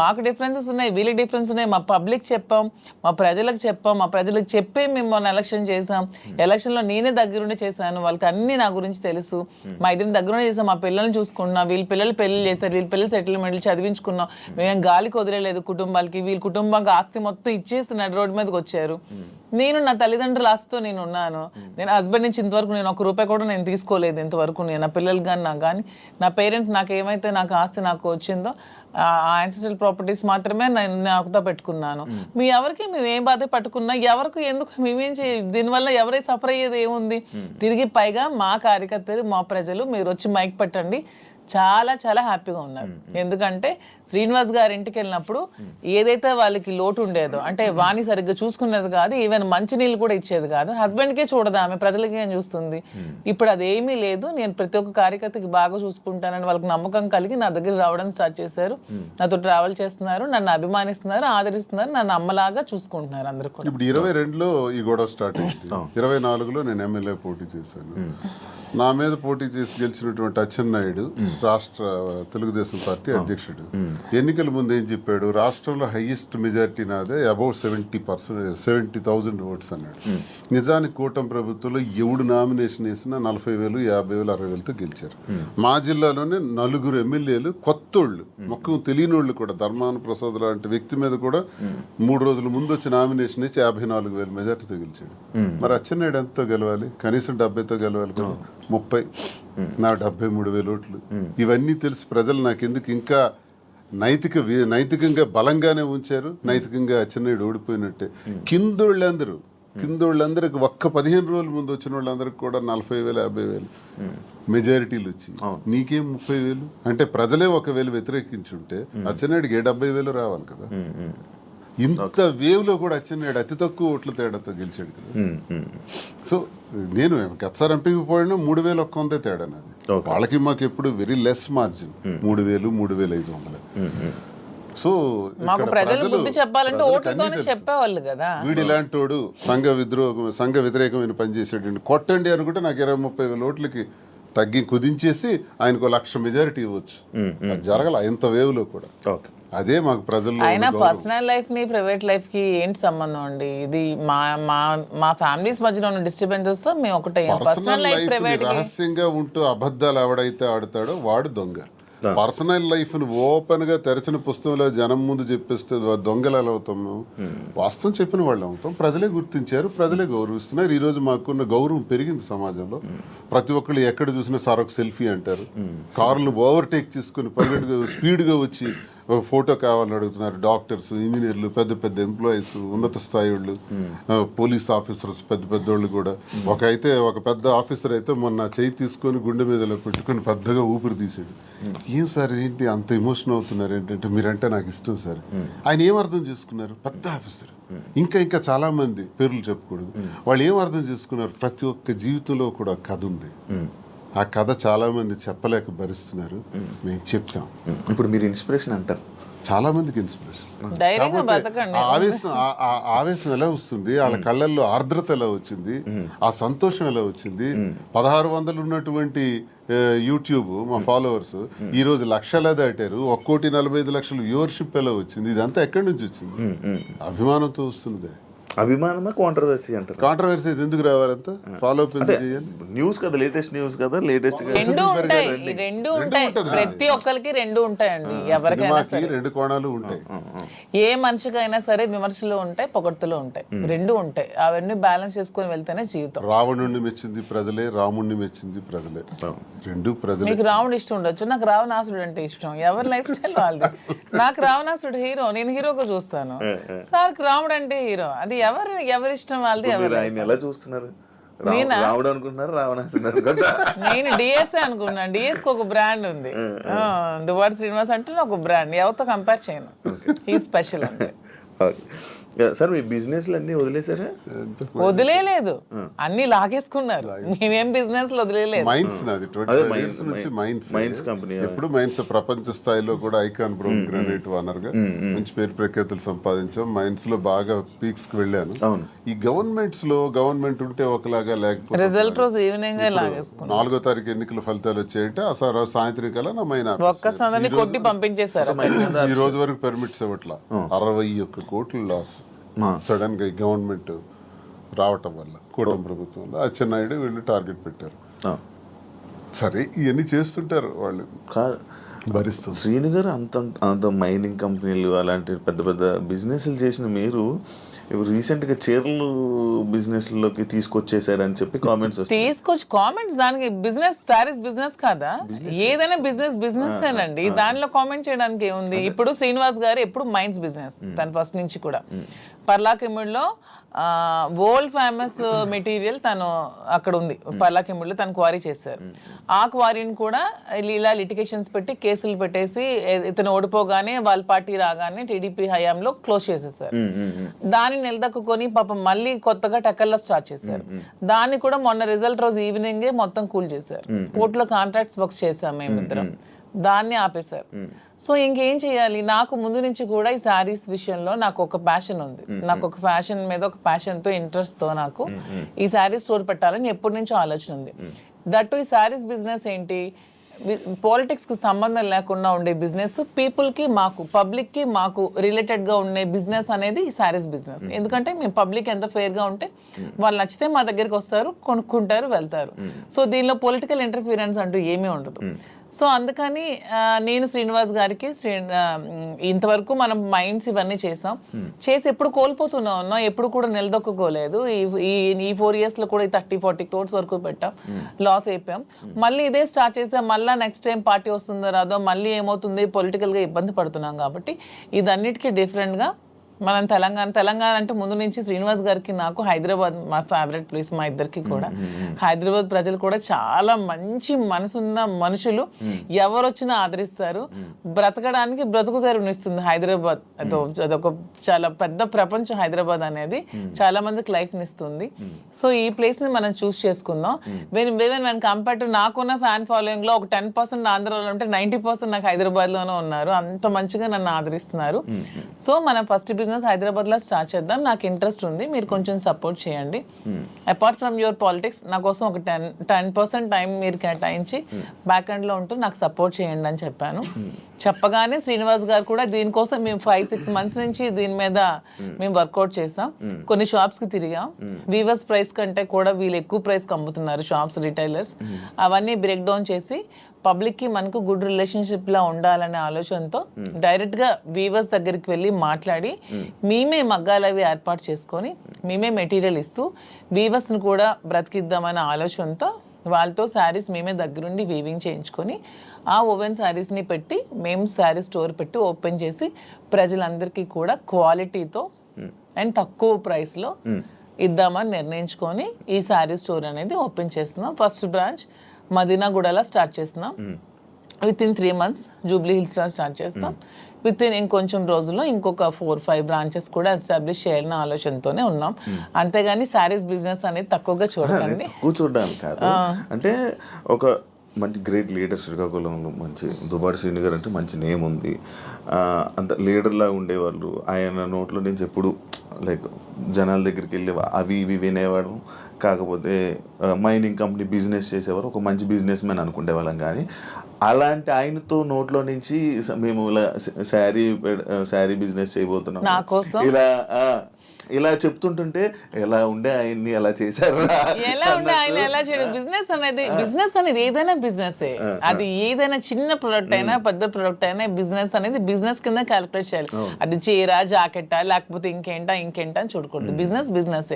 మాకు డిఫరెన్సెస్ ఉన్నాయి, వీళ్ళకి డిఫరెన్స్ ఉన్నాయి. మా పబ్లిక్ చెప్పాం, మా ప్రజలకు చెప్పాం, మా ప్రజలకు చెప్పే మేము మొన్న ఎలక్షన్ చేసాం. ఎలక్షన్లో నేనే దగ్గరుండి చేశాను. వాళ్ళకి అన్ని నా గురించి తెలుసు. మా ఇద్దరిని దగ్గరుండి చేసాం. మా పిల్లల్ని చూసుకున్నాం. వీళ్ళ పిల్లలు పెళ్లి చేస్తారు, వీళ్ళ పిల్లలు సెటిల్మెంట్లు చదివించుకున్నాం. మేము గాలికి వదిలేదు కుటుంబాలకి. వీళ్ళ కుటుంబానికి ఆస్తి మొత్తం ఇచ్చేస్తున్నాడు, రోడ్డు మీదకి వచ్చారు. నేను నా తల్లిదండ్రుల ఆస్తితో నేను ఉన్నాను. నేను హస్బెండ్ నుంచి ఇంతవరకు నేను ₹1 కూడా నేను తీసుకోలేదు ఇంతవరకు. నేను నా పిల్లలు కానీ నాకు కానీ నా పేరెంట్ నాకు ఏమైతే నాకు ఆస్తి నాకు వచ్చిందో ఆ యాన్సిస్ట్రల్ ప్రాపర్టీస్ మాత్రమే నేను నాకుతో పెట్టుకున్నాను. ఎవరికి మేము ఏ బాధ పట్టుకున్నా, ఎవరికి ఎందుకు మేమేం దీనివల్ల ఎవరై సఫర్ అయ్యేది ఏముంది? తిరిగి పైగా మా కార్యకర్తలు, మా ప్రజలు మీరు వచ్చి మైక్ పెట్టండి, చాలా చాలా హ్యాపీగా ఉన్నారు. ఎందుకంటే శ్రీనివాస్ గారి ఇంటికి వెళ్ళినప్పుడు ఏదైతే వాళ్ళకి లోటు ఉండేదో, అంటే వాణి సరిగ్గా చూసుకునేది కాదు, ఈవెన్ మంచినీళ్ళు కూడా ఇచ్చేది కాదు. హస్బెండ్కే చూడదు ఆమె, ప్రజలకి ఏం చూస్తుంది. ఇప్పుడు అదేమీ లేదు. నేను ప్రతి ఒక్క కార్యకర్తకి బాగా చూసుకుంటానని వాళ్ళకి నమ్మకం కలిగి నా దగ్గర రావడం స్టార్ట్ చేశారు. నాతో ట్రావెల్ చేస్తున్నారు, నన్ను అభిమానిస్తున్నారు, ఆదరిస్తున్నారు, నన్ను అమ్మలాగా చూసుకుంటున్నారు అందరూ కూడా. ఇప్పుడు 22లో ఈ గొడవ స్టార్ట్ అయింది. 24లో నేను ఎమ్మెల్యే పోటీ చేశాను. నా మీద పోటీ చేసి గెలిచినటువంటి అచ్చెన్నాయుడు రాష్ట్ర తెలుగుదేశం పార్టీ అధ్యక్షుడు ఎన్నికల ముందు ఏం చెప్పాడు? రాష్ట్రంలో హైయెస్ట్ మెజారిటీ నాదే, అబౌట్ 70,000 ఓట్స్ అన్నాడు. నిజానికి కూటమి ప్రభుత్వంలో ఎవడు నామినేషన్ వేసినా 40,000, 50,000, 60,000తో గెలిచారు. మా జిల్లాలోనే 4 ఎమ్మెల్యేలు కొత్తోళ్ళు, మొక్కం తెలియనోళ్ళు కూడా, ధర్మాన ప్రసాద్ లాంటి వ్యక్తి మీద కూడా 3 రోజుల ముందు వచ్చి నామినేషన్ వేసి 54,000 మెజార్టీతో గెలిచాడు. మరి అచ్చెన్నాయుడు ఎంతతో గెలవాలి? కనీసం 70తో గెలవాలి కదా. 30, నా 73,000 ఓట్లు. ఇవన్నీ తెలిసి ప్రజలు నాకెందుకు ఇంకా నైతికంగా బలంగానే ఉంచారు. నైతికంగా అచ్చెన్నాయుడు ఓడిపోయినట్టే. కిందోళ్ళందరికి ఒక్క 15 రోజుల ముందు వచ్చిన వాళ్ళందరికి కూడా 40,000, 50,000 మెజారిటీలు వచ్చి నీకేం 30,000 అంటే ప్రజలే 1,000 వ్యతిరేకించుంటే అచ్చెన్నాయుడికి 70,000 రావాలి కదా. ఇంత వేవ్ లో కూడా అచ్చెన్నాయుడు అతి తక్కువ ఓట్ల తేడాతో గెలిచాడు కదా. సో నేను గతసారి ఎంపీకి పోయినా 3,100 తేడా నాది. వాళ్ళకి మాకు ఎప్పుడు వెరీ లెస్ మార్జిన్, 3,000, 3,500. సో మాకు ప్రజలు బుద్ధి చెప్పాలంటే ఓట్లతోనే చెప్పేవాళ్ళు కదా. వీడు ఇలాంటోడు సంఘ వ్యతిరేకమైన పని చేసాడు, కొట్టండి అనుకుంటే నాకు 20-30,000 ఓట్లకి తగ్గి కుదించేసి ఆయనకు 1,00,000 మెజారిటీ ఇవ్వచ్చు. అది జరగల ఇంత వేవ్ లో కూడా. అదే మాకు ప్రజల్లో. అయినా పర్సనల్ లైఫ్ ని ప్రైవేట్ లైఫ్ కి ఏంటి సంబంధం అండి? ఇది మా ఫ్యామిలీస్ మధ్యలో ఉన్న డిస్టర్బెన్సెస్ తో మేము ఒకటే. పర్సనల్ లైఫ్ ప్రైవేట్ రహస్యంగా ఉంటూ అబద్ధాలు ఎవడైతే ఆడతాడో వాడు దొంగ. పర్సనల్ లైఫ్ ను ఓపెన్ గా తెరచిన పుస్తకంలో జనం ముందు చెప్పేస్తే దొంగలు ఎలా అవుతాం? వాస్తవం చెప్పిన వాళ్ళు అవుతాం. ప్రజలే గుర్తించారు, ప్రజలే గౌరవిస్తున్నారు. ఈ రోజు మాకున్న గౌరవం పెరిగింది సమాజంలో. ప్రతి ఒక్కళ్ళు ఎక్కడ చూసినా సార్ ఒక సెల్ఫీ అంటారు. కార్లను ఓవర్టేక్ చేసుకుని పరిగెట్టుగా స్పీడ్ గా వచ్చి ఫోటో కావాలని అడుగుతున్నారు. డాక్టర్స్, ఇంజనీర్లు, పెద్ద పెద్ద ఎంప్లాయీస్, ఉన్నత స్థాయి వాళ్ళు, పోలీస్ ఆఫీసర్స్, పెద్ద పెద్దోళ్ళు కూడా. ఒక పెద్ద ఆఫీసర్ అయితే మొన్న చేయి తీసుకొని గుండె మీదలో పెట్టుకొని పెద్దగా ఊపిరి తీసాడు. ఏం సార్ ఏంటి అంత ఎమోషన్ అవుతున్నారు ఏంటంటే మీరంటే నాకు ఇష్టం సార్. ఆయన ఏం అర్థం చేసుకున్నారు? పెద్ద ఆఫీసర్. ఇంకా చాలా మంది పేర్లు చెప్పకూడదు. వాళ్ళు ఏం అర్థం చేసుకున్నారు? ప్రతి ఒక్క జీవితంలో కూడా కథ ఉంది. ఆ కథ చాలా మంది చెప్పలేక భరిస్తున్నారు. మేము చెప్తాం. ఇప్పుడు మీరు ఇన్స్పిరేషన్ అంటారు, చాలా మందికి ఇన్స్పిరేషన్. ఆవేశం ఎలా వస్తుంది? వాళ్ళ కళ్ళల్లో ఆర్ద్రత ఎలా వచ్చింది? ఆ సంతోషం ఎలా వచ్చింది? 1,600 ఉన్నటువంటి యూట్యూబ్ మా ఫాలోవర్స్ ఈ రోజు 1,00,000 దాటారు. 1,45,00,000 వ్యూవర్షిప్ ఎలా వచ్చింది? ఇదంతా ఎక్కడి నుంచి వచ్చింది? అభిమానంతో వస్తుంది. అభిమానమా కాంట్రవర్సీ అంటారు? కాంట్రవర్సీ ఎందుకు రావాలంతా? ఫాలో అప్ చేయాలి. న్యూస్ కదా, లేటెస్ట్ న్యూస్ కదా, లేటెస్ట్ రెండు ఉంటాయి. ప్రతి ఒక్కరికి రెండు ఉంటాయండి. ఎవరికైనా సరే 2 కోణాలు ఉంటాయి. ఏ మనిషికైనా సరే విమర్శలు ఉంటాయి, పొగడ్తలు ఉంటాయి, రెండు ఉంటాయి. అవన్నీ బ్యాలెన్స్ చేసుకుని వెళ్తేనే జీవితం. రావణుడిని మెచ్చింది ప్రజలే, రాముడిని మెచ్చింది ప్రజలే. రెండు ప్రజలే. మీకు రావణుడు ఇష్టం ఉండొచ్చు, నాకు రావణాసుడు అంటే ఇష్టం. ఎవరి లైఫ్ స్టైల్ వాళ్ళది. నాకు రావణాసుడు హీరో, నేను హీరోగా చూస్తాను. సార్ రాముడు అంటే హీరో. అది ఎవరి ఇష్టం వాళ్ళది. ఆయన ఎలా చూస్తున్నారు? రాముడు అనుకుంటున్నారు, రావణాసుడు? నేను డిఎస్ఏ అనుకున్నాను. డిఎస్ కి ఒక బ్రాండ్ ఉంది, దువ్వాడ శ్రీనివాస్ అంటే ఒక బ్రాండ్. ఎవరితో కంపేర్ చేయను. ఈ స్పెషల్ అంటే. సార్ మీ బిజినెస్ అన్ని వదిలేసారా? వదిలేదు, అన్ని లాగేసుకున్నారు. మేమేం బిజినెస్ వదిలేదు. మైన్స్ నాది 25 years నుంచి మైన్స్ కంపెనీ. ఎప్పుడు మైన్స్ ప్రపంచ స్థాయిలో కూడా ఐకాన్ బ్రౌన్ గ్రానైట్ ఓనర్ గా మంచి పేరు ప్రఖ్యాతులు సంపాదించాం. మైన్స్ లో బాగా పీక్స్ కి వెళ్ళాను. ఈ గవర్నమెంట్ ఉంటే ఒకలాగా, లేకపోతే రిజల్ట్ రోజు ఈవినింగ్ లాగేసుకున్నాం. 4వ తారీఖు ఎన్నికల ఫలితాలు వచ్చాయంటే ఆ సాయంత్రం కల్లా నా మైన్ ఒక్కసారి కొట్టి పంపించేశారు. ఈ రోజు వరకు పర్మిట్స్ ఇవ్వట్లా. 61 కోట్లు లాస్ సడన్ గా గవర్నమెంట్ రావటం వల్ల, కూటమి ప్రభుత్వంలో అచ్చెన్నాయుడు వీళ్ళు టార్గెట్ పెట్టారు. సరే ఇవన్నీ చేస్తుంటారు వాళ్ళు, భరిస్తుంది. శ్రీను గారు అంత మైనింగ్ కంపెనీలు అలాంటి పెద్ద పెద్ద బిజినెస్లు చేసిన మీరు రీసెంట్గా చీరలు బిజినెస్లోకి తీసుకొచ్చేసారని చెప్పి కామెంట్స్ కామెంట్స్. దానికి బిజినెస్, శారీస్ బిజినెస్ కాదా? ఏదైనా బిజినెస్ ఏనండి. దానిలో కామెంట్ చేయడానికి ఏముంది? ఇప్పుడు శ్రీనివాస్ గారు ఎప్పుడు మైన్స్ బిజినెస్, తను ఫస్ట్ నుంచి కూడా. పర్లాకిముడిలో వరల్డ్ ఫేమస్ మెటీరియల్ తను అక్కడ ఉంది. పర్లాకిముడిలో తను క్వారీ చేశారు. ఆ క్వారీని కూడా ఇలా లిటిగేషన్స్ పెట్టి కేసులు పెట్టేసి ఇతను ఓడిపోగానే వాళ్ళ పార్టీ రాగానే టీడీపీ హయాంలో క్లోజ్ చేసేసారు. దాన్ని నిలదక్కుని పాపం మళ్ళీ కొత్తగా టెక్కల్లో స్టార్ట్ చేశారు. దాన్ని కూడా మొన్న రిజల్ట్ రోజు ఈవినింగే మొత్తం కూల్ చేశారు. కోర్టులో కాంట్రాక్ట్స్ వర్క్స్ చేశాం మేమిద్దరం. దాన్ని ఆపేశారు. సో ఇంకేం చేయాలి? నాకు ముందు నుంచి కూడా ఈ శారీస్ విషయంలో నాకు ఒక ప్యాషన్ ఉంది. నాకు ఒక ఫ్యాషన్ మీద ఒక ప్యాషన్ తో, ఇంట్రెస్ట్ తో నాకు ఈ శారీ స్టోర్ పెట్టాలని ఎప్పటి నుంచో ఆలోచన ఉంది. దట్టు ఈ శారీస్ బిజినెస్ ఏంటి, పాలిటిక్స్ కి సంబంధం లేకుండా ఉండే బిజినెస్, పీపుల్ కి, మాకు పబ్లిక్ కి మాకు రిలేటెడ్ గా ఉండే బిజినెస్ అనేది ఈ శారీస్ బిజినెస్. ఎందుకంటే మేము పబ్లిక్ ఎంత ఫెయిర్ గా ఉంటే వాళ్ళు నచ్చితే మా దగ్గరికి వస్తారు, కొనుక్కుంటారు, వెళ్తారు. సో దీనిలో పొలిటికల్ ఇంటర్ఫీరెన్స్ అంటూ ఏమీ ఉండదు. సో అందుకని నేను శ్రీనివాస్ గారికి ఇంతవరకు మనం మైండ్స్ ఇవన్నీ చేసాం, చేసి ఎప్పుడు కోల్పోతూనే ఉన్నాం, ఎప్పుడు కూడా నిలదొక్కుకోలేదు. ఈ 4 years లో కూడా 30-40 crores వరకు పెట్టాం, లాస్ అయిపోయాం. మళ్ళీ ఇదే స్టార్ట్ చేసాం, మళ్ళీ నెక్స్ట్ టైం పార్టీ వస్తుందో రాదో, మళ్ళీ ఏమవుతుంది, పొలిటికల్గా ఇబ్బంది పడుతున్నాం. కాబట్టి ఇదన్నిటికీ డిఫరెంట్గా మనం తెలంగాణ అంటే ముందు నుంచి శ్రీనివాస్ గారికి నాకు హైదరాబాద్ మా ఫేవరెట్ ప్లేస్, మా ఇద్దరికి కూడా. హైదరాబాద్ ప్రజలు కూడా చాలా మంచి మనసున్న మనుషులు, ఎవరు వచ్చినా ఆదరిస్తారు. బ్రతకడానికి బ్రతుకు తెరువునిస్తుంది హైదరాబాద్. అదొక చాలా పెద్ద ప్రపంచం హైదరాబాద్ అనేది, చాలా మందికి లైఫ్ ఇస్తుంది. సో ఈ ప్లేస్ ని మనం చూస్ చేసుకుందాం. వెన్ కంపేర్ టు నాకున్న ఫ్యాన్ ఫాలోయింగ్ లో ఒక 10% ఆంధ్రాలో ఉంటే 90% నాకు హైదరాబాద్ లోనే ఉన్నారు. అంత మంచిగా నన్ను ఆదరిస్తున్నారు. సో మనం ఫస్ట్ బిజినెస్ హైదరాబాద్ లో స్టార్ట్ చేద్దాం. నాకు ఇంట్రెస్ట్ ఉంది, మీరు కొంచెం సపోర్ట్ చేయండి. అపార్ట్ ఫ్రమ్ యువర్ పాలిటిక్స్ నా కోసం ఒక 10% టైం మీరు కేటాయించి బ్యాక్ ఎండ్ లో ఉంటూ నాకు సపోర్ట్ చేయండి అని చెప్పాను. చెప్పగానే శ్రీనివాస్ గారు కూడా దీనికోసం మేము 5-6 months నుంచి దీని మీద మేము వర్కౌట్ చేసాం. కొన్ని షాప్స్ కి తిరిగాం. వీవర్స్ ప్రైస్ కంటే కూడా వీళ్ళు ఎక్కువ ప్రైస్ కి అమ్ముతున్నారు షాప్స్, రిటైలర్స్. అవన్నీ బ్రేక్ డౌన్ చేసి పబ్లిక్ కి మనకు గుడ్ రిలేషన్షిప్ లా ఉండాలనే ఆలోచనతో డైరెక్ట్ గా వీవర్స్ దగ్గరికి వెళ్ళి మాట్లాడి మేమే మగ్గాలు అవి ఏర్పాటు చేసుకొని మేమే మెటీరియల్ ఇస్తూ వీవర్స్ ని కూడా బ్రతికిద్దామనే ఆలోచనతో వాళ్ళతో శారీస్ మేమే దగ్గరుండి వీవింగ్ చేయించుకొని ఆ ఓవెన్ శారీస్ని పెట్టి మేము శారీ స్టోర్ పెట్టి ఓపెన్ చేసి ప్రజలందరికీ కూడా క్వాలిటీతో అండ్ తక్కువ ప్రైస్లో ఇద్దామని నిర్ణయించుకొని ఈ శారీ స్టోర్ అనేది ఓపెన్ చేస్తున్నాం. ఫస్ట్ బ్రాంచ్ మదీనాగూడలో స్టార్ట్ చేస్తున్నాం. విత్ ఇన్ 3 months జూబ్లీ హిల్స్లో స్టార్ట్ చేస్తాం. విత్ ఇన్ ఇంకొంచెం రోజుల్లో ఇంకొక 4-5 బ్రాంచెస్ కూడా ఎస్టాబ్లిష్ చేయాలన్న ఆలోచనతోనే ఉన్నాం. అంతేగాని శారీస్ బిజినెస్ అనేది తక్కువగా చూడకండి. చూడడానికి కాదు, అంటే ఒక మంచి గ్రేట్ లీడర్ శ్రీకాకుళంలో, మంచి దువ్వాడ శ్రీని గారు అంటే మంచి నేమ్ ఉంది. అంత లీడర్లా ఉండేవాళ్ళు. ఆయన నోట్లో నుంచి ఎప్పుడు లైక్ జనాల దగ్గరికి వెళ్ళి అవి ఇవి వినేవాడు. కాకపోతే మైనింగ్ కంపెనీ బిజినెస్ చేసేవారు, ఒక మంచి బిజినెస్ మ్యాన్ అనుకునేవాళ్ళం. కానీ అలాంటి ఆయనతో నోట్లో నుంచి మేము ఇలా శారీ బిజినెస్ చేయబోతున్నాం ఇలా చెప్తుంటుంటే ఎలా ఉండే ఆయన్ని ఎలా చేశారు, ఎలా ఉండే ఆయన ఎలా చేయడం. బిజినెస్ అనేది ఏదైనా బిజినెస్, అది ఏదైనా చిన్న ప్రొడక్ట్ అయినా పెద్ద ప్రొడక్ట్ అయినా బిజినెస్ అనేది బిజినెస్ కింద క్యాలిక్యులేట్ చేయాలి. అది చీర, జాకెట్టా, లేకపోతే ఇంకేంటా అని చూడకూడదు. బిజినెస్.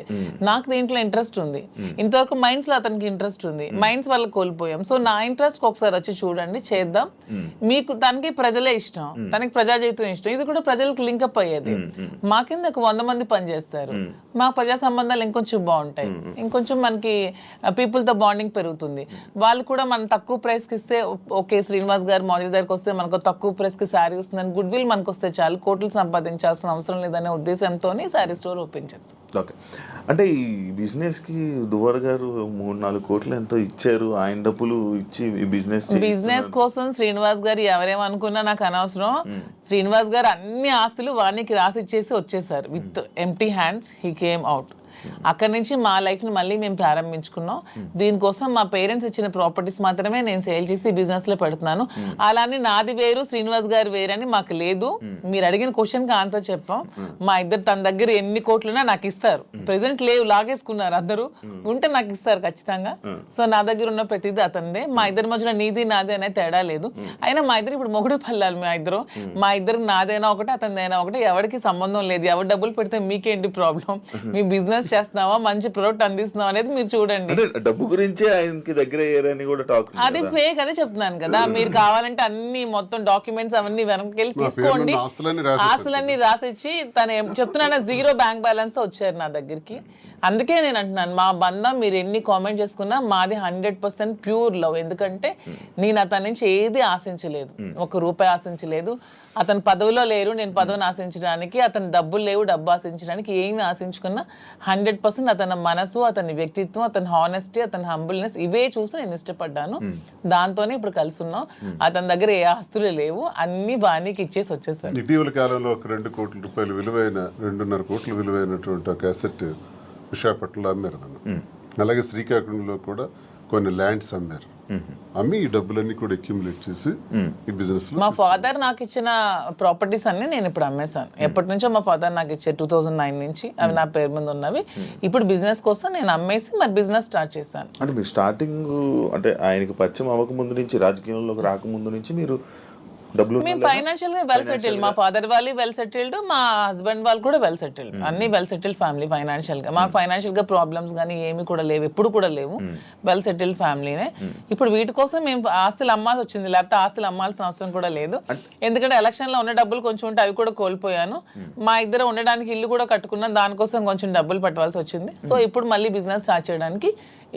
నాకు దీంట్లో ఇంట్రెస్ట్ ఉంది. ఇంతవరకు మైండ్స్ లో అతనికి ఇంట్రెస్ట్ ఉంది, మైండ్స్ వల్ల కోల్పోయాం. సో నా ఇంట్రెస్ట్ ఒకసారి వచ్చి చూడండి, చేద్దాం. మీకు తనకి ప్రజలే ఇష్టం, తనకి ప్రజాజీవితం ఇష్టం, ఇది కూడా ప్రజలకు లింకప్ అయ్యేది. మా కింద ఒక 100 మంది పనిచేస్తారు. మా ప్రజా సంబంధాలు ఇంకొంచెం బాగుంటాయి, ఇంకొంచెం మనకి పీపుల్ తో బాండింగ్ పెరుగుతుంది. వాళ్ళు కూడా మనం తక్కువ ప్రైస్ కి ఇస్తే, ఓకే శ్రీనివాస్ గారు మౌజీ దగ్గరికి వస్తే మనకు తక్కువ ప్రైస్ కి శారీ వస్తుందని గుడ్ విల్ మనకు వస్తే చాలు, కోట్లు సంపాదించాల్సిన అవసరం లేదనే ఉద్దేశంతోనే శారీ స్టోర్ ఓపెన్ చేస్తాం. ఓకే, అంటే ఈ బిజినెస్ కి దువ్వాడ గారు 3-4 కోట్లు ఎంతో ఇచ్చారు. ఆయన డబ్బులు ఇచ్చి ఈ బిజినెస్ కోసం శ్రీనివాస్ గారు ఎవరేమనుకున్నా నాకు అనవసరం. శ్రీనివాస్ గారు అన్ని ఆస్తులు వానికి రాసిచ్చేసి వచ్చేసారు. With empty hands he came out. అక్కడి నుంచి మా లైఫ్ ని మళ్ళీ మేము ప్రారంభించుకున్నాం. దీనికోసం మా పేరెంట్స్ ఇచ్చిన ప్రాపర్టీస్ మాత్రమే నేను సేల్ చేసి బిజినెస్ లో పెడుతున్నాను. అలానే నాది వేరు, శ్రీనివాస్ గారు వేరు అని మాకు లేదు. మీరు అడిగిన క్వశ్చన్ కి ఆన్సర్ చెప్పాం. మా ఇద్దరు తన దగ్గర ఎన్ని కోట్లున్నా నాకు ఇస్తారు. ప్రెసెంట్ లేవు, లాగేసుకున్నారు అందరూ. ఉంటే నాకు ఇస్తారు ఖచ్చితంగా. సో నా దగ్గర ఉన్న ప్రతిదీ అతనిదే. మా ఇద్దరి మధ్యలో నీది నాది అనే తేడా లేదు. అయినా మా ఇద్దరు ఇప్పుడు మొగుడు పల్లాలి. మా ఇద్దరు నాదైనా ఒకటి, అతనిదైనా ఒకటి. ఎవరికి సంబంధం లేదు. ఎవరు డబ్బులు పెడితే మీకేంటి ప్రాబ్లం? మీ బిజినెస్ చేస్తున్నావా, మంచి ప్రొడక్ట్ అందిస్తున్నావా అనేది మీరు చూడండి. డబ్బు గురించి ఆయనకి దగ్గర అయ్యారని కూడా టాక్. అది ఫేక్ అదే చెప్తున్నాను కదా. మీరు కావాలంటే అన్ని మొత్తం డాక్యుమెంట్స్ అవన్నీ వెనక్కి తీసుకోండి. ఆస్తులన్నీ రాసిచ్చి తను చెప్తున్నా 0 బ్యాంక్ బ్యాలెన్స్ తో వచ్చారు నా దగ్గరికి. అందుకే నేను అంటున్నాను, మా బంధం మీరు ఎన్ని కామెంట్ చేసుకున్నా మాది 100% ప్యూర్ లవ్. ఎందుకంటే నేను అతని నుంచి ఏది ఆశించలేదు, 1 రూపాయి ఆశించలేదు. అతను పదవిలో లేరు, నేను పదవిని ఆశించడానికి. అతను డబ్బులు లేవు, డబ్బు ఆశించడానికి. ఏమి ఆశించుకున్నా 100% అతని మనసు, అతని వ్యక్తిత్వం, అతని హానెస్టీ, అతని హంబుల్నెస్ ఇవే చూసి నేను ఇష్టపడ్డాను. దాంతోనే ఇప్పుడు కలిసి ఉన్నాం. అతని దగ్గర ఏ ఆస్తులు లేవు, అన్ని బాణీకి ఇచ్చేసి వచ్చేసారు. ఇటీవల కాలంలో ఒక 2 కోట్ల రూపాయలు విలువైన 2.5 కోట్ల విలువైనటువంటి ఒక అసెట్ విశాఖపట్నంలో అమ్మారు. అలాగే శ్రీకాకుళంలో కూడా కొన్ని ల్యాండ్స్ అమ్మారు. అమ్మి ఈ డబ్బులన్నీ కూడా అక్యుములేట్ చేసి ఈ బిజినెస్ లో మా ఫాదర్ నాకు ఇచ్చిన ప్రాపర్టీస్ అన్ని నేను ఇప్పుడు అమ్మేశాను. ఎప్పటి నుంచో మా ఫాదర్ నాకు ఇచ్చే 2009 నుంచి అవి నా పేరు మీద ఉన్నవి. ఇప్పుడు బిజినెస్ కోసం నేను అమ్మేసి మరి బిజినెస్ స్టార్ట్ చేశాను. అంటే మీరు స్టార్టింగ్ అంటే ఆయనకి పరిచయం అవ్వకముందు నుంచి, రాజకీయంలోకి రాకముందు నుంచి మీరు డబ్బులు మేము ఫైనాన్షియల్ గా వెల్ సెటిల్డ్. మా ఫాదర్ వాళ్ళు వెల్ సెటిల్డ్, మా హస్బెండ్ వాళ్ళు కూడా వెల్ సెటిల్డ్. అన్ని వెల్ సెటిల్డ్ ఫ్యామిలీ ఫైనాన్షియల్ గా. మాకు ఫైనాన్షియల్ గా ప్రాబ్లమ్స్ కానీ ఏమి కూడా లేవు, ఎప్పుడు కూడా లేవు. వెల్ సెటిల్డ్ ఫ్యామిలీనే. ఇప్పుడు వీటి కోసం మేము ఆస్తులు అమ్మాల్సి వచ్చింది, లేకపోతే ఆస్తులు అమ్మాల్సిన అవసరం కూడా లేదు. ఎందుకంటే ఎలక్షన్ లో ఉన్న డబ్బులు కొంచెం ఉంటే అవి కూడా కోల్పోయాను. మా ఇద్దరు ఉండడానికి ఇల్లు కూడా కట్టుకున్నాం, దానికోసం కొంచెం డబ్బులు పట్టవలసి వచ్చింది. సో ఇప్పుడు మళ్ళీ బిజినెస్ స్టార్ట్ చేయడానికి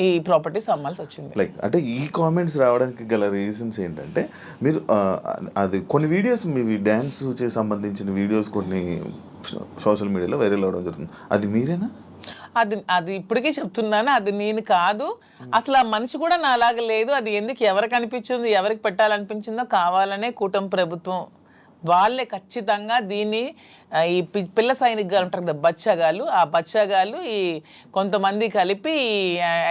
ఈ ప్రాపర్టీస్ అమ్మాల్సి వచ్చింది. లైక్ అంటే ఈ కామెంట్స్ రావడానికి గల రీజన్స్ ఏంటంటే, మీరు అది కొన్ని వీడియోస్ మీ డ్యాన్స్ చే సంబంధించిన వీడియోస్ కొన్ని సోషల్ మీడియాలో వైరల్ అవ్వడం జరుగుతుంది. అది మీరేనా? అది ఇప్పటికీ చెప్తున్నాను, అది నేను కాదు. అసలు ఆ మనిషి కూడా నా అలాగ లేదు. అది ఎందుకు ఎవరికి అనిపించింది, ఎవరికి పెట్టాలనిపించిందో కావాలనే కూటమి ప్రభుత్వం వాళ్ళే ఖచ్చితంగా దీన్ని ఈ పిల్ల సైనికులు ఉంటారు కదా, బచ్చగాళ్ళు, ఆ బచ్చగాళ్ళు ఈ కొంతమంది కలిపి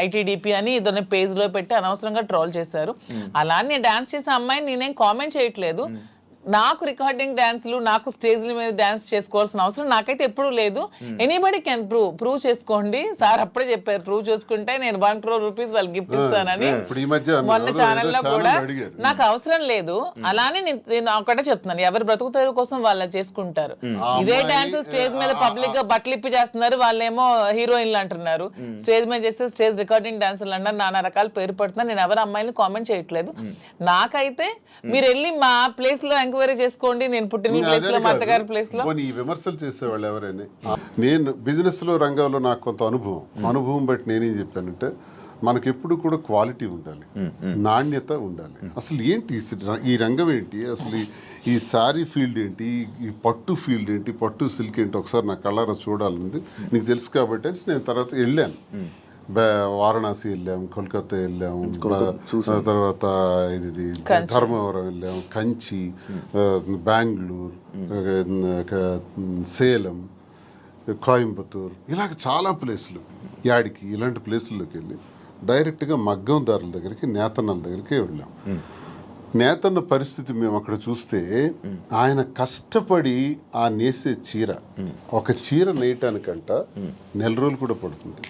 ఐటీడీపీ అని ఇదొన్న పేజ్లో పెట్టి అనవసరంగా ట్రోల్ చేశారు. అలా నేను డాన్స్ చేసే అమ్మాయిని నేనేం కామెంట్ చేయట్లేదు. నాకు రికార్డింగ్ డాన్స్లు, నాకు స్టేజ్ల మీద డాన్స్ చేసుకోవాల్సిన అవసరం నాకైతే ఎప్పుడూ లేదు. ఎనీబడి కెన్ ప్రూవ్ చేసుకోండి. సార్ అప్పుడే చెప్పారు, ప్రూవ్ చేసుకుంటే నేను 1 crore rupees వాళ్ళకి గిఫ్ట్ ఇస్తానని. మొన్న ఛానల్లో కూడా నాకు అవసరం లేదు. అలానే నేను ఒకటే చెప్తున్నాను, ఎవరి బ్రతుకుతారు కోసం వాళ్ళు చేసుకుంటారు. ఇదే డాన్స్ స్టేజ్ మీద పబ్లిక్ గా బట్టలు ఇప్పి చేస్తున్నారు, వాళ్ళేమో హీరోయిన్లు అంటున్నారు. స్టేజ్ మీద చేస్తే స్టేజ్ రికార్డింగ్ డాన్సర్లు అన్నారు, నానా రకాల పేరు పడుతున్నారు. నేను ఎవరు అమ్మాయిని కామెంట్ చేయట్లేదు. నాకైతే మీరు వెళ్ళి మా ప్లేస్ లో ఎంక్వైరీ చేసుకోండి, నేను పుట్టిన ప్లేస్ లో, మా అత్తగారి ప్లేస్ లో. ఈ విమర్శలు చేసేవాళ్ళు ఎవరైనా, నేను బిజినెస్ లో రంగంలో నాకు కొంత అనుభవం బట్టి నేనేం చెప్పానంటే, మనకి ఎప్పుడు కూడా క్వాలిటీ ఉండాలి, నాణ్యత ఉండాలి. అసలు ఏంటి ఈ రంగం ఏంటి, అసలు ఈ శారీ ఫీల్డ్ ఏంటి, ఈ పట్టు ఫీల్డ్ ఏంటి, పట్టు సిల్క్ ఏంటి, ఒకసారి నా కళ్ళారా చూడాలంది. నీకు తెలుసు కాబట్టి నేను తర్వాత వెళ్ళాను. వారణాసి వెళ్ళాం, కోల్కతా వెళ్ళాం, తర్వాత ఇది ధర్మవరం వెళ్ళాం, కంచి, బెంగళూరు, సేలం, కోయంబత్తూర్, ఇలాగ చాలా ప్లేసులు. యాడికి ఇలాంటి ప్లేసుల్లోకి వెళ్ళి డైరెక్ట్గా మగ్గందారుల దగ్గరికి, నేతన్నల దగ్గరికి వెళ్ళాం. నేతన్న పరిస్థితి మేము అక్కడ చూస్తే, ఆయన కష్టపడి ఆ నేసే చీర, ఒక చీర నేయటానికంట 1 నెల రోజులు కూడా పడుతుంది,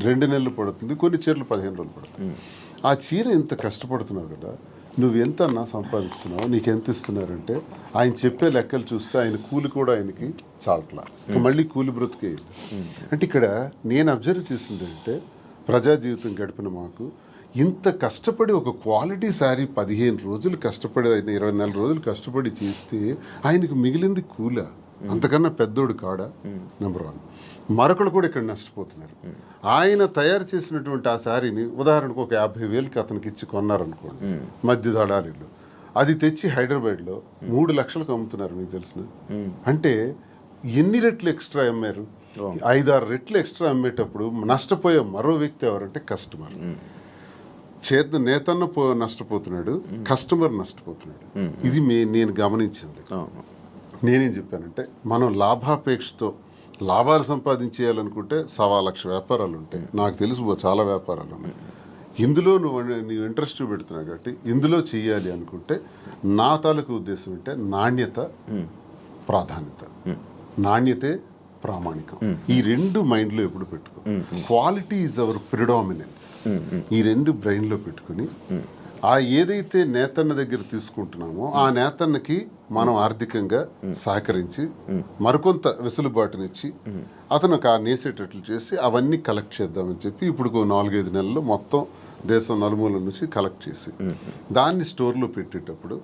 2 నెలలు పడుతుంది, కొన్ని చీరలు 15 రోజులు పడుతుంది. ఆ చీర ఎంత కష్టపడుతున్నావు కదా, నువ్వు ఎంత అన్నా సంపాదిస్తున్నావు, నీకు ఎంత ఇస్తున్నారంటే ఆయన చెప్పే లెక్కలు చూస్తే ఆయన కూలి కూడా ఆయనకి చాలట్లా, మళ్ళీ కూలి బ్రతికే. అంటే ఇక్కడ నేను అబ్జర్వ్ చేసింది అంటే, ప్రజా జీవితం గడిపిన మాకు ఇంత కష్టపడి ఒక క్వాలిటీ శారీ 15 రోజులు కష్టపడి, 24 రోజులు కష్టపడి చేస్తే ఆయనకు మిగిలింది కూల, అంతకన్నా పెద్దోడు కాడా? నెంబర్ 1. మరొకరు కూడా ఇక్కడ నష్టపోతున్నారు. ఆయన తయారు చేసినటువంటి ఆ శారీని ఉదాహరణకు ఒక 50,000కి అతనికి ఇచ్చి కొన్నారనుకోండి మధ్య దళారీలు, అది తెచ్చి హైదరాబాద్లో 3 లక్షలకు అమ్ముతున్నారు. మీకు తెలిసిన అంటే ఎన్ని రెట్లు ఎక్స్ట్రా అమ్మారు? 5-6 రెట్లు ఎక్స్ట్రా అమ్మేటప్పుడు నష్టపోయే మరో వ్యక్తి ఎవరంటే కస్టమర్. నేతన్న నష్టపోతున్నాడు, కస్టమర్ నష్టపోతున్నాడు. ఇది నేను గమనించింది. నేనేం చెప్పానంటే, మనం లాభాపేక్షతో లాభాలు సంపాదించేయాలనుకుంటే 1,00,000 వ్యాపారాలు ఉంటాయి. నాకు తెలుసు చాలా వ్యాపారాలు ఉన్నాయి. ఇందులో నీవు ఇంట్రెస్ట్ పెడుతున్నావు కాబట్టి ఇందులో చెయ్యాలి అనుకుంటే, నా తాలూకు ఉద్దేశం అంటే నాణ్యత, ప్రాధాన్యత. నాణ్యతే ప్రామాణికం. ఈ 2 మైండ్లో ఎప్పుడు పెట్టుకో. Quality is our predominance. ఈ 2 బ్రెయిన్లో పెట్టుకుని ఏదైతే నేతన్న దగ్గర తీసుకుంటున్నామో ఆ నేతన్నకి మనం ఆర్థికంగా సహకరించి మరికొంత వెసులుబాటునిచ్చి అతను నేసేటట్లు చేసి అవన్నీ కలెక్ట్ చేద్దామని చెప్పి ఇప్పుడు 4-5 నెలల్లో మొత్తం దేశం నలుమూల నుంచి కలెక్ట్ చేసి దాన్ని స్టోర్లో పెట్టేటప్పుడు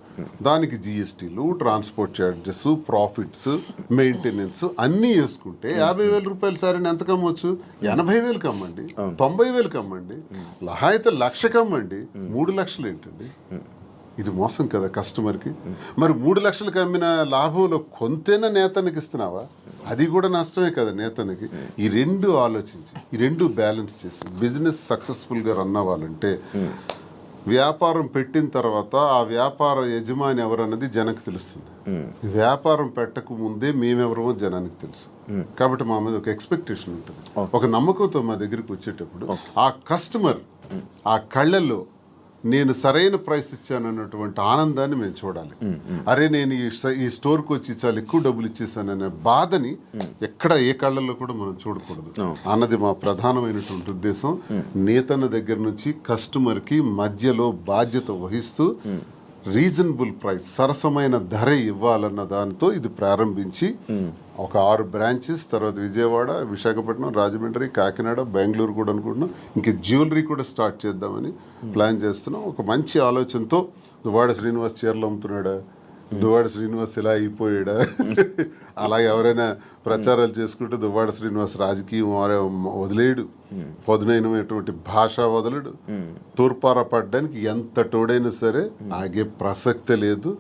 దానికి జిఎస్టీలు, ట్రాన్స్పోర్ట్ ఛార్జెస్, ప్రాఫిట్స్, మెయింటెనెన్స్ అన్నీ వేసుకుంటే 50,000 రూపాయలు సారీని ఎంత కమ్మొచ్చు? 80,000కి అమ్మండి, 90,000కి అమ్మండి, అయితే 1,00,000కి అమ్మండి. 3 లక్షలు ఏంటండి? ఇది మోసం కదా కస్టమర్కి. మరి 3 లక్షలకు అమ్మిన లాభంలో కొంతైనా నేతనికి ఇస్తున్నావా? అది కూడా నష్టమే కదా నేతనికి. ఈ 2 ఆలోచించి, ఈ 2 బ్యాలెన్స్ చేసి బిజినెస్ సక్సెస్ఫుల్గా రన్ అవ్వాలంటే, వ్యాపారం పెట్టిన తర్వాత ఆ వ్యాపార యజమాని ఎవరన్నది జనానికి తెలుస్తుంది. వ్యాపారం పెట్టక ముందే మేమెవరమో జనానికి తెలుసు. కాబట్టి మా మీద ఒక ఎక్స్పెక్టేషన్ ఉంటుంది, ఒక నమ్మకంతో మా దగ్గరికి వచ్చేటప్పుడు ఆ కస్టమర్ ఆ కళ్ళల్లో నేను సరైన ప్రైస్ ఇచ్చాను అన్నటువంటి ఆనందాన్ని మేము చూడాలి. అరే నేను ఈ స్టోర్కి వచ్చి చాలా ఎక్కువ డబ్బులు ఇచ్చేసాననే బాధని ఎక్కడ ఏ కళ్ళల్లో కూడా మనం చూడకూడదు అన్నది మా ప్రధానమైనటువంటి ఉద్దేశం. నేతన్న దగ్గర నుంచి కస్టమర్కి మధ్యలో బాధ్యత వహిస్తూ రీజనబుల్ ప్రైస్, సరసమైన ధర ఇవ్వాలన్న దానితో ఇది ప్రారంభించి ఒక 6 బ్రాంచెస్, తర్వాత విజయవాడ, విశాఖపట్నం, రాజమండ్రి, కాకినాడ, బెంగళూరు కూడా అనుకుంటున్నాం. ఇంక జ్యువెలరీ కూడా స్టార్ట్ చేద్దామని ప్లాన్ చేస్తున్నాం. ఒక మంచి ఆలోచనతో దువ్వాడ శ్రీనివాస్ చీరలు అమ్ముతున్నాడా, దువ్వాడ శ్రీనివాస్ ఇలా అయిపోయాడా, అలాగే ఎవరైనా ప్రచారాలు చేసుకుంటే దువ్వాడ శ్రీనివాస్ రాజకీయం వదిలేడు, పదునైనటువంటి భాష వదలడు, తూర్పార పడ్డానికి ఎంత తోడైనా సరే ఆగే ప్రసక్తే లేదు,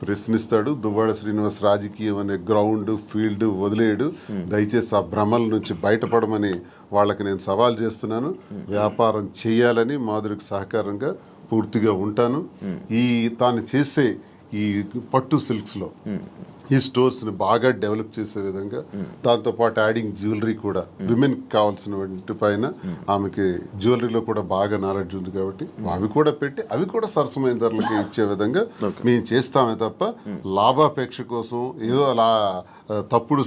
ప్రశ్నిస్తాడు. దువ్వాడ శ్రీనివాస్ రాజకీయం అనే గ్రౌండ్ ఫీల్డ్ వదిలేడు. దయచేసి ఆ భ్రమల నుంచి బయటపడమని వాళ్ళకి నేను సవాల్ చేస్తున్నాను. వ్యాపారం చేయాలని మాధురికి సహకారంగా పూర్తిగా ఉంటాను. ఈ తాను చేసే ఈ పట్టు సిల్క్స్లో ఈ స్టోర్స్ని బాగా డెవలప్ చేసే విధంగా, దాంతోపాటు యాడింగ్ జ్యువెలరీ కూడా, విమెన్కి కావాల్సిన వాటి పైన ఆమెకి జ్యువెలరీలో కూడా బాగా నాలెడ్జ్ ఉంది కాబట్టి అవి కూడా పెట్టి అవి కూడా సరసమైన ధరలకి ఇచ్చే విధంగా మేము చేస్తామే తప్ప లాభాపేక్ష కోసం ఏదో అలా తప్పుడు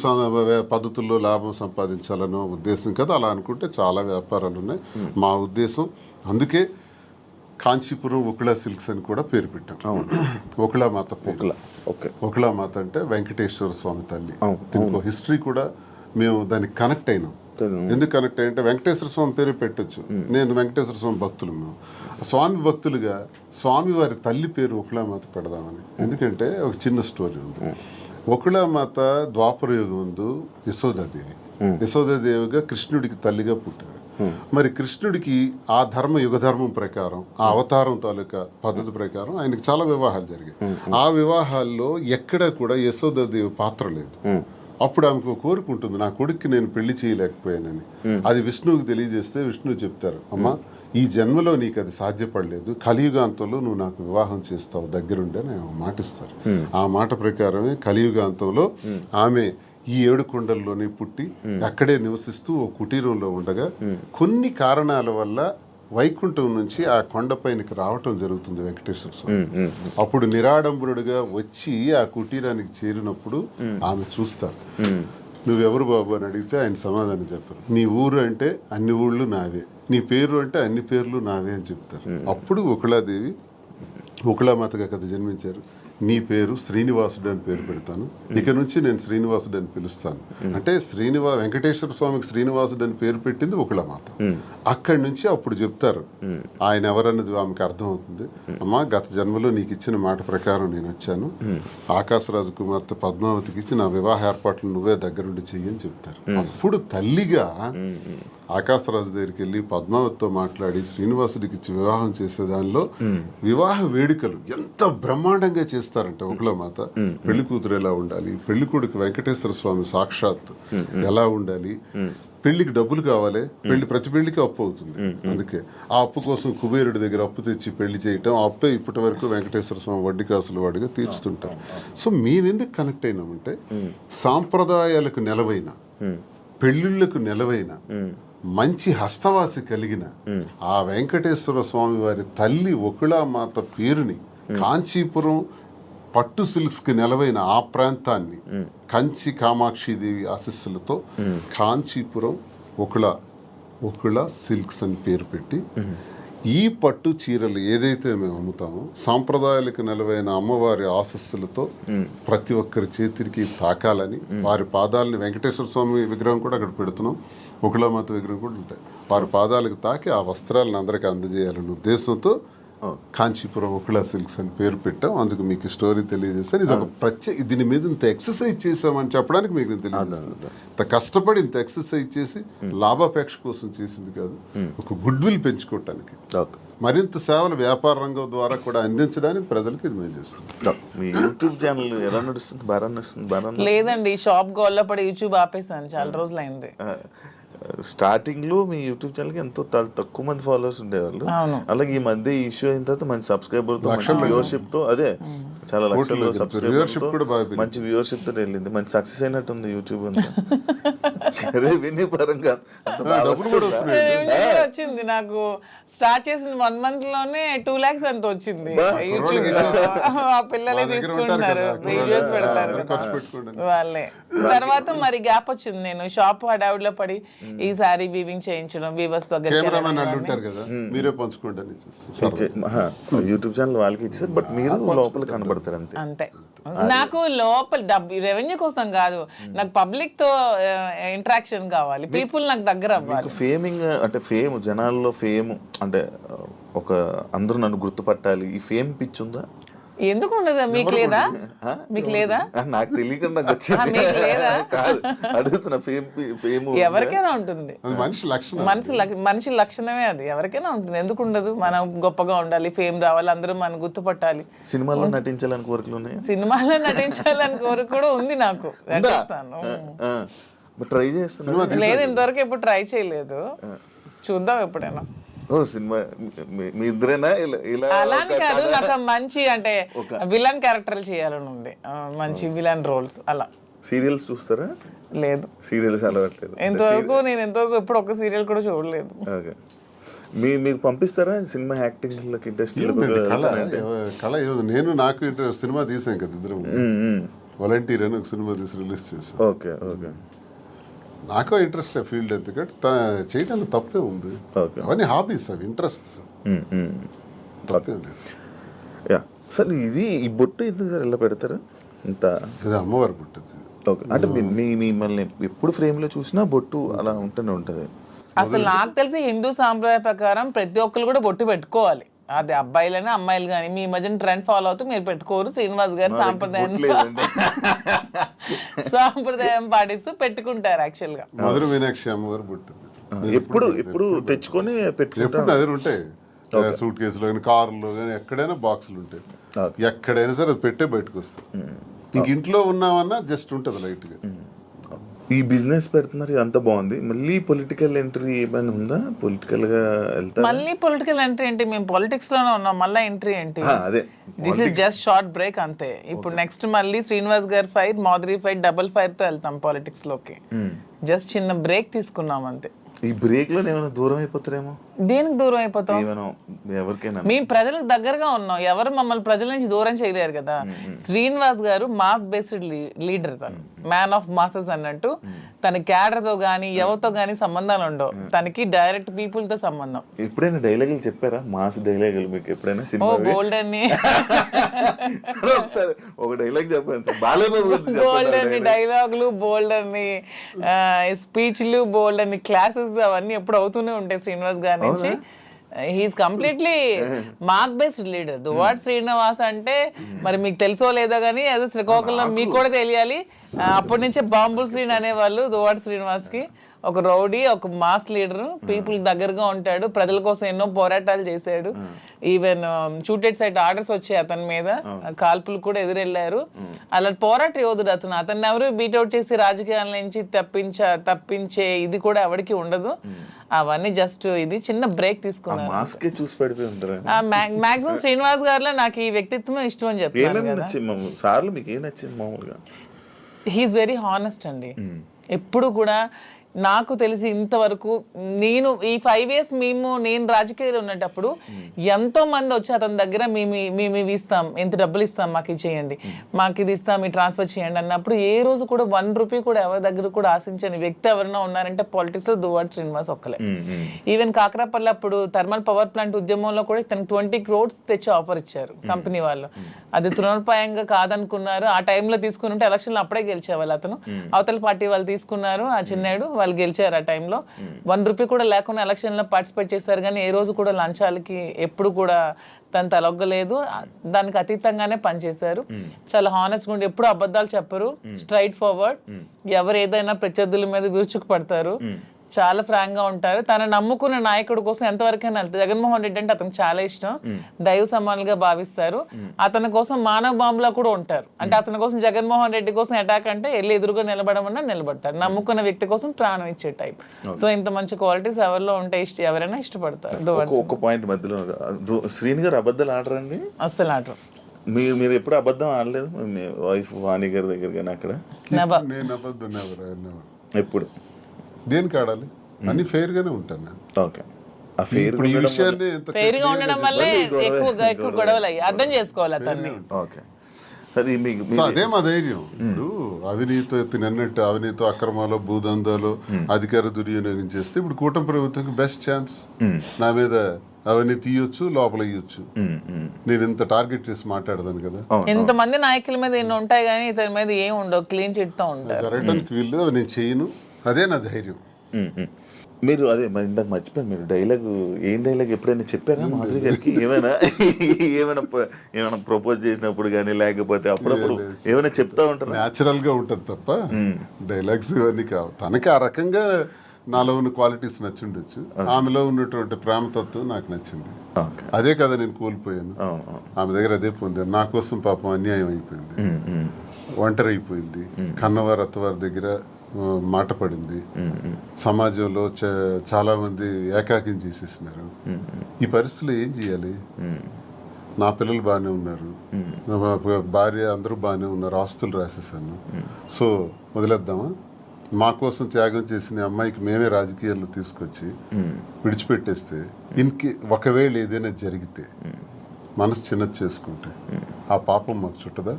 పద్ధతుల్లో లాభం సంపాదించాలనో ఉద్దేశం కదా. అలా అనుకుంటే చాలా వ్యాపారాలు ఉన్నాయి. మా ఉద్దేశం అందుకే కాంచీపురం ఒకళా సిల్క్స్ అని కూడా పేరు పెట్టాం. ఒకళా మాత పేరు. ఒకళా మాత అంటే వెంకటేశ్వర స్వామి తల్లి. ఇంకో హిస్టరీ కూడా మేము దానికి కనెక్ట్ అయినాం. ఎందుకు కనెక్ట్ అయ్యంటే వెంకటేశ్వర స్వామి పేరు పెట్టొచ్చు. నేను వెంకటేశ్వర స్వామి భక్తులు, మేము స్వామి భక్తులుగా స్వామి వారి తల్లి పేరు ఒకళా మాత పెడదామని. ఎందుకంటే ఒక చిన్న స్టోరీ ఉంది. ఒకళా మాత ద్వాపర యుగం ముందు యశోదాదేవి, యశోదాదేవిగా కృష్ణుడికి తల్లిగా పుట్టారు. మరి కృష్ణుడికి ఆ యుగధర్మం ప్రకారం, ఆ అవతారం తాలూకా పద్ధతి ప్రకారం ఆయనకి చాలా వివాహాలు జరిగాయి. ఆ వివాహాల్లో ఎక్కడా కూడా యశోదాదేవి పాత్ర లేదు. అప్పుడు ఆమెకు కోరుకుంటుంది, నా కొడుక్కి నేను పెళ్లి చేయలేకపోయానని. అది విష్ణువుకి తెలియజేస్తే విష్ణువు చెప్తారు, అమ్మా ఈ జన్మలో నీకు అది సాధ్యపడలేదు, కలియుగాంతంలో నువ్వు నాకు వివాహం చేస్తావు దగ్గరుండి అని మాటిస్తారు. ఆ మాట ప్రకారమే కలియుగాంతంలో ఆమె ఈ 7 కొండల్లోనే పుట్టి అక్కడే నివసిస్తూ ఓ కుటీరంలో ఉండగా కొన్ని కారణాల వల్ల వైకుంఠం నుంచి ఆ కొండపైనకి రావటం జరుగుతుంది వెంకటేశ్వర స్వామి. అప్పుడు నిరాడంబరుడుగా వచ్చి ఆ కుటీరానికి చేరినప్పుడు ఆమె చూస్తారు. నువ్వెవరు బాబు అని అడిగితే ఆయన సమాధానం చెప్పారు, నీ ఊరు అంటే అన్ని ఊళ్ళు నావే, నీ పేరు అంటే అన్ని పేర్లు నావే అని చెప్తారు. అప్పుడు ఒకళాదేవి ఒకళామాతగా కదా జన్మించారు. నీ పేరు శ్రీనివాసుడు అని పేరు పెడతాను, ఇక నుంచి నేను శ్రీనివాసుడు అని పిలుస్తాను అంటే వెంకటేశ్వర స్వామికి శ్రీనివాసుడు అని పేరు పెట్టింది ఒకళమాత. అక్కడి నుంచి అప్పుడు చెప్తారు ఆయన ఎవరన్నది ఆమెకు అర్థమవుతుంది. అమ్మా గత జన్మలో నీకు ఇచ్చిన మాట ప్రకారం నేను వచ్చాను, ఆకాశరాజు కుమార్తె పద్మావతికి ఇచ్చి నా వివాహ ఏర్పాట్లు నువ్వే దగ్గరుండి చెయ్యని చెప్తారు. అప్పుడు తల్లిగా ఆకాశరాజు దగ్గరికి వెళ్ళి పద్మావతితో మాట్లాడి శ్రీనివాసుడికి ఇచ్చి వివాహం చేసే దానిలో వివాహ వేడుకలు ఎంత బ్రహ్మాండంగా చేస్తారంటే ఒకళమాత. పెళ్లి కూతురు ఎలా ఉండాలి, పెళ్లి కొడుకు వెంకటేశ్వర స్వామి సాక్షాత్ ఎలా ఉండాలి, పెళ్లికి డబ్బులు కావాలి, ప్రతి పెళ్లికి అప్పు అవుతుంది. అందుకే ఆ అప్పు కోసం కుబేరుడి దగ్గర అప్పు తెచ్చి పెళ్లి చేయటం, ఆ అప్పే ఇప్పటి వరకు వెంకటేశ్వర స్వామి వడ్డీ కాసుల వాడిగా తీరుస్తుంటారు. సో మేమెందుకు కనెక్ట్ అయినామంటే సాంప్రదాయాలకు నెలవైన, పెళ్లిళ్లకు నెలవైన, మంచి హస్తవాసి కలిగిన ఆ వెంకటేశ్వర స్వామి వారి తల్లి ఒకళామాత పేరుని కాంచీపురం పట్టు సిల్క్స్ కి నెలవైన ఆ ప్రాంతాన్ని కంచి కామాక్షిదేవి ఆశీస్సులతో కాంచీపురం ఒకళ సిల్క్స్ అని పేరు పెట్టి ఈ పట్టు చీరలు ఏదైతే మేము అమ్ముతామో సాంప్రదాయాలకు నెలవైన అమ్మవారి ఆశస్సులతో ప్రతి ఒక్కరి చేతికి తాకాలని, వారి పాదాలని, వెంకటేశ్వర స్వామి విగ్రహం కూడా అక్కడ పెడుతున్నాం, ఒకళామాత విగ్రహం కూడా ఉంటాయి, వారి పాదాలకు తాకి ఆ వస్త్రాలను అందరికీ అందజేయాలనే ఉద్దేశంతో కాంచీపురం ఒకళా సిల్క్స్ అని పేరు పెట్టాం. అందుకు మీకు స్టోరీ తెలియజేస్తాను. ఇది ఒక దీని మీద ఇంత ఎక్సర్సైజ్ చేసామని చెప్పడానికి మీకు తెలియజేస్తాను. ఇంత కష్టపడి ఇంత ఎక్సర్సైజ్ చేసి లాభాపేక్ష కోసం చేసింది కాదు, ఒక గుడ్ విల్ పెంచుకోవటానికి, మరింత సేవలు వ్యాపార రంగం ద్వారా కూడా అందించడానికి ప్రజలకు ఇది మేము చేస్తాం. మీ యూట్యూబ్ ఛానల్ ఎలా నడుస్తుంది? బాగా నడుస్తుంది? లేదండి, షాప్ గోల్లా పడి యూట్యూబ్ ఆపేసాను, చాలా రోజులు అయింది. స్టార్టింగ్ లో మీ యూట్యూబ్ ఛానల్ కి ఎంతో తక్కువ మంది ఫాలోవర్స్ ఉండేవాళ్ళు. అలాగే ఈ మధ్య ఇష్యూ అయిన తర్వాత మంచి సబ్స్క్రైబర్ తో, మంచి వ్యూవర్షిప్ తో, అదే చాలా లక్షల్లో సబ్స్క్రైబర్స్ తో, మంచి వ్యూవర్షిప్ తో వెళ్ళింది. మంచి సక్సెస్ అయినట్టుంది యూట్యూబ్ అంతా. రెవెన్యూ పరంగా వచ్చింది. నాకు స్టార్ట్ చేసిన 1 month లోనే 2 lakhs అంత వచ్చింది యూట్యూబ్ లో. ఆ పిల్లలే తీసుకుంటున్నారు, వీడియోస్ పెడతారు వాళ్ళే. తర్వాత మరి గ్యాప్ వచ్చింది. నేను షాప్ హడావుడిలో పడి ఈ సారీ వీవింగ్ చేయించడం, వీవర్స్ దగ్గర యూట్యూబ్ ఛానల్ వాళ్ళకి ఇచ్చారు, బట్ మీరు లోపల కనబడతారు అంతే. అంతే. నాకు లోపల రెవెన్యూ కోసం కాదు, నాకు పబ్లిక్ తో ఇంటరాక్షన్ కావాలి, పీపుల్ నాకు దగ్గర అవ్వాలి. ఫేమింగ్ అంటే ఫేమ్, జనాల్లో ఫేమ్ అంటే ఒక అందరూ నన్ను గుర్తుపట్టాలి, ఈ ఫేమ్ పిచ్ ఉందా? ఎందుకు ఉండదు? మీకు లేదా? మీకు లేదా? నాకు తెలియకుండా అడుగుతున్నా. ఫేమ్ ఎవరికైనా ఉంటుంది, మనిషి లక్షణమే అది, ఎవరికైనా ఉంటుంది. ఎందుకు ఉండదు? మనం గొప్పగా ఉండాలి, ఫేమ్ రావాలి, అందరూ మనం గుర్తుపట్టాలి. సినిమాలో నటించాలని కోరికలు ఉన్నాయి? సినిమాలో నటించాలని కోరిక కూడా ఉంది నాకు. ట్రై చేస్తున్నా. లేదు, ఇంతవరకు ఎప్పుడు ట్రై చేయలేదు. చూద్దాం ఎప్పుడైనా. సినిమా మీ ఇద్దరేనా? అలానే కాదు, నాకు మంచి అంటే విలన్ క్యారెక్టర్లు చేయాలని ఉంది, మంచి విలన్ రోల్స్. అలా. సీరియల్స్ చూస్తారా? లేదు, సీరియల్స్ అలవాట్లేదు. ఎంతవరకు ఎప్పుడు ఒక సీరియల్ కూడా చూడలేదు. ఓకే. మీరు పంపిస్తారా సినిమా యాక్టింగ్ ఇండస్ట్రీ? నాకు సినిమా తీసాం కదా ఇద్దరు, వాలంటీర్ అని ఒక సినిమా తీసి రిలీజ్ చేసాం. Okay okay. నాకు ఇంట్రెస్ట్ ఫీల్డ్, ఎందుకంటే చేయడానికి తప్పే ఉంది. అవన్నీ హాబీస్, అవి ఇంట్రెస్ట్స్, తప్పే లేదు. సార్ ఇది ఈ బొట్టు ఎందుకు సార్ ఇలా పెడతారు? ఇంత అమ్మవారి బొట్టు. ఓకే. అంటే మిమ్మల్ని ఎప్పుడు ఫ్రేమ్లో చూసినా బొట్టు అలా ఉంటూనే ఉంటుంది. అసలు నాకు తెలిసి హిందూ సాంప్రదాయ ప్రకారం ప్రతి ఒక్కరు కూడా బొట్టు పెట్టుకోవాలి. అది అబ్బాయిలైనా అమ్మాయిలు కానీ. మీ మధ్యన ట్రెండ్ ఫాలో అవుతూ మీరు పెట్టుకోరు. శ్రీనివాస్ గారు సాంప్రదాయం పాటిస్తూ పెట్టుకుంటారు. యాక్చువల్ గా మధుర మీనాక్షి అమ్మవారు బొట్టు ఎప్పుడు తెచ్చుకొని పెట్టుకుంటారు. అదే ఉంటాయి సూట్ కేసులో కానీ, కారులో కానీ, ఎక్కడైనా బాక్సులు ఉంటాయి. ఎక్కడైనా సరే అది పెట్టే బయటకు వస్తాయి. ఇంక ఇంట్లో ఉన్నామన్నా జస్ట్ ఉంటుంది లైట్ గా. ఈ బిజినెస్ పెడుతున్నారు, అంత బాగుంది. మళ్ళీ పొలిటికల్ ఎంట్రీ ఏమైనా ఉందా? పొలిటికల్ గా వెళ్తారు? మళ్ళీ పొలిటికల్ ఎంట్రీ ఏంటి? మేము పాలిటిక్స్ లోనే ఉన్నాం, మళ్ళీ ఎంట్రీ ఏంటి? అదే, this is just short break అంతే. ఇప్పుడు నెక్స్ట్ మళ్ళీ శ్రీనివాస్ గారి fire, Madhuri fire, double fire తో వెళ్తాం పాలిటిక్స్ లోకి. జస్ట్ చిన్న బ్రేక్ తీసుకున్నాం అంతే. ఈ బ్రేక్ లో ఏమైనా దూరం అయిపోతారేమో? దేనికి దూరం అయిపోతాం? ఎవరికైనా మేము ప్రజలకు దగ్గరగా ఉన్నాం, ఎవరు మమ్మల్ని ప్రజల నుంచి దూరం చేయలేరు కదా. శ్రీనివాస్ గారు మాస్ బేస్డ్ లీడర్, తను మ్యాన్ ఆఫ్ మాసెస్ అన్నట్టు. తన క్యాడర్ తో గానీ ఎవరితో గానీ సంబంధాలు ఉండవు, తనకి డైరెక్ట్ పీపుల్ తో సంబంధం. ఎప్పుడైనా డైలాగులు చెప్పారా? మాస్ డైలాగులు మీకు ఎప్పుడైనా? గోల్డ్ అని ఒక డైలాగ్ చెప్పండి. గోల్డ్ అని డైలాగులు, బోల్డ్ అని స్పీచ్లు, బోల్డ్ అని క్లాసెస్, అవన్నీ ఎప్పుడు అవుతూనే ఉంటాయి శ్రీనివాస్ గారి నుంచి. He is completely mass based leader. Duvvada Srinivas అంటే మరి మీకు తెలుసో లేదో కానీ ఏదో శ్రీకాకుళంలో మీకు కూడా తెలియాలి. అప్పటి నుంచే బాంబుల్ శ్రీని అనేవాళ్ళు దువ్వాడ శ్రీనివాస్ కి. ఒక రౌడీ, ఒక మాస్ లీడర్, పీపుల్ దగ్గరగా ఉంటాడు, ప్రజల కోసం ఎన్నో పోరాటాలు చేశాడు. ఈవెన్ షూటెడ్ సైట్ ఆర్డర్స్ వచ్చాయి అతని మీద, కాల్పులు కూడా ఎదురెళ్లారు. అలా పోరాట యోధుడు అతను. అతన్ని ఎవరు బీట్అవుట్ చేసి రాజకీయాల నుంచి తప్పించే ఇది కూడా ఎవరికి ఉండదు. అవన్నీ జస్ట్ ఇది చిన్న బ్రేక్ తీసుకున్నాను. మాక్సిమం శ్రీనివాస్ గారిలో నాకు ఈ వ్యక్తిత్వం ఇష్టం అని చెప్తాను కదా. హీఈస్ వెరీ హానెస్ట్ అండి. ఎప్పుడు కూడా నాకు తెలిసి ఇంతవరకు నేను ఈ 5 years నేను రాజకీయాలు ఉన్నప్పుడు ఎంతో మంది వచ్చి అతని దగ్గర మేము ఇవి ఇస్తాం, ఎంత డబ్బులు ఇస్తాం, మాకు ఇది చేయండి, మాకు ఇది ఇస్తాం, ఈ ట్రాన్స్ఫర్ చేయండి అన్నప్పుడు ఏ రోజు కూడా 1 రూపీ కూడా ఎవరి దగ్గర కూడా ఆశించని వ్యక్తి ఎవరైనా ఉన్నారంటే పాలిటిక్స్ లో దువ్వాడ శ్రీనివాస్ ఒక్కలే. ఈవెన్ కాకరాపల్లి అప్పుడు థర్మల్ పవర్ ప్లాంట్ ఉద్యమంలో కూడా తనకు 20 crores తెచ్చి ఆఫర్ ఇచ్చారు కంపెనీ వాళ్ళు. అది తృణోపాయంగా కాదనుకున్నారు. ఆ టైంలో తీసుకుని ఉంటే ఎలక్షన్లో అప్పుడే గెలిచేవాళ్ళు. అతను అవతల పార్టీ వాళ్ళు తీసుకున్నారు, ఆ చిన్నాడు వాళ్ళు గెలిచారు. ఆ టైంలో 1 రూపీ కూడా లేకుండా ఎలక్షన్ లో పార్టిసిపేట్ చేశారు. కానీ ఏ రోజు కూడా లంచాలకి ఎప్పుడు కూడా తను తలొగ్గలేదు. దానికి అతీతంగానే పనిచేశారు. చాలా హానెస్ట్ గా ఉండి ఎప్పుడు అబద్ధాలు చెప్పరు, స్ట్రైట్ ఫార్వర్డ్. ఎవరు ఏదైనా ప్రత్యర్థుల మీద విరుచుకు పడతారు. చాలా ఫ్రాంక్ గా ఉంటారు. తన నమ్ముకున్న నాయకుడి కోసం ఎంతవరకైనా వెళ్తారు. జగన్మోహన్ రెడ్డి అంటే అతనికి చాలా ఇష్టం, దైవ సమానులుగా భావిస్తారు. అతని కోసం మానవ బాంబులా కూడా ఉంటారు. అంటే అతని కోసం జగన్మోహన్ రెడ్డి కోసం అటాక్ అంటే వెళ్ళి ఎదురుగా నిలబడమన్నా నిలబడతారు. నమ్ముకున్న వ్యక్తి కోసం ప్రాణం ఇచ్చే టైప్. సో ఇంత మంచి క్వాలిటీస్ ఎవరిలో ఉంటే ఎవరైనా ఇష్టపడతారు. ఒక పాయింట్ మధ్యలో శ్రీని గారు అబద్ధాలు ఆడరండి, అస్సలు ఆటరు. మీరు ఎప్పుడు అబద్ధం ఆడలేదు మీ వైఫ్ వాణి గారి దగ్గర కానీ అక్కడ? నేను అబద్ధం ఎప్పుడు? దేనికి ఆడాలి? అన్ని ఫెయిర్ గానే ఉంటాను నేను. ఓకే, ఆ ఫెయిర్ ఇప్పుడు ఈ విషయాన్ని ఫెయిర్ గా ఉండడం వల్లే ఎక్కువ గొడవలు అయ్యి అర్థం చేసుకోవాలి అతన్ని. ఓకే, సరే మీకు సో అదే మా ధైర్యం. ఇప్పుడు అవినీతి తిన్నట్టు అవినీతి అక్రమాలు భూదందాలు అధికార దుర్వినియోగం చేస్తే ఇప్పుడు కూటమి ప్రభుత్వంకి బెస్ట్ ఛాన్స్. నా మీద అవన్నీ తీయొచ్చు, లోపల ఇయ్యొచ్చు. నేను ఇంత టార్గెట్ చేసి మాట్లాడదాను కదా. ఇంతమంది నాయకుల మీద ఎన్ని ఉంటాయి కానీ ఇతని మీద ఏం ఉండవు, క్లీన్ చిట్ తో ఉంటారు. జరగడానికి వీళ్ళు నేను చేయను, అదే నా ధైర్యం. మీరు అదే ఇందాక మర్చిపోయాను, మీరు డైలాగ్ ఏం డైలాగ్ ఎప్పుడైనా చెప్పారా మాధురి గారికి? ఏమైనా ప్రపోజ్ చేసినప్పుడు కానీ లేకపోతే అప్పుడప్పుడు ఏమైనా చెప్తా ఉంటారు? న్యాచురల్ గా ఉంటుంది తప్ప డైలాగ్స్ ఇవన్నీ కావు. తనకి ఆ రకంగా నాలో ఉన్న క్వాలిటీస్ నచ్చిండొచ్చు, ఆమెలో ఉన్నటువంటి ప్రేమతత్వం నాకు నచ్చింది. అదే కదా నేను కోల్పోయాను, ఆమె దగ్గర అదే పొందాను. నా కోసం పాపం అన్యాయం అయిపోయింది, ఒంటరి అయిపోయింది, కన్నవారి అత్తవారి దగ్గర మాట పడింది, సమాజంలో చాలా మంది ఏకాకిం చేసేసినారు. ఈ పరిస్థితుల్లో ఏం చేయాలి? నా పిల్లలు బాగానే ఉన్నారు, భార్య అందరూ బాగానే ఉన్నారు, ఆస్తులు రాసేసాను. సో వదిలేద్దామా? మా కోసం త్యాగం చేసిన అమ్మాయికి మేమే రాజకీయాల్లో తీసుకొచ్చి విడిచిపెట్టేస్తే ఒకవేళ ఏదైనా జరిగితే మనసు చిన్నది చేసుకుంటే ఆ పాపం మాకు చుట్టదా?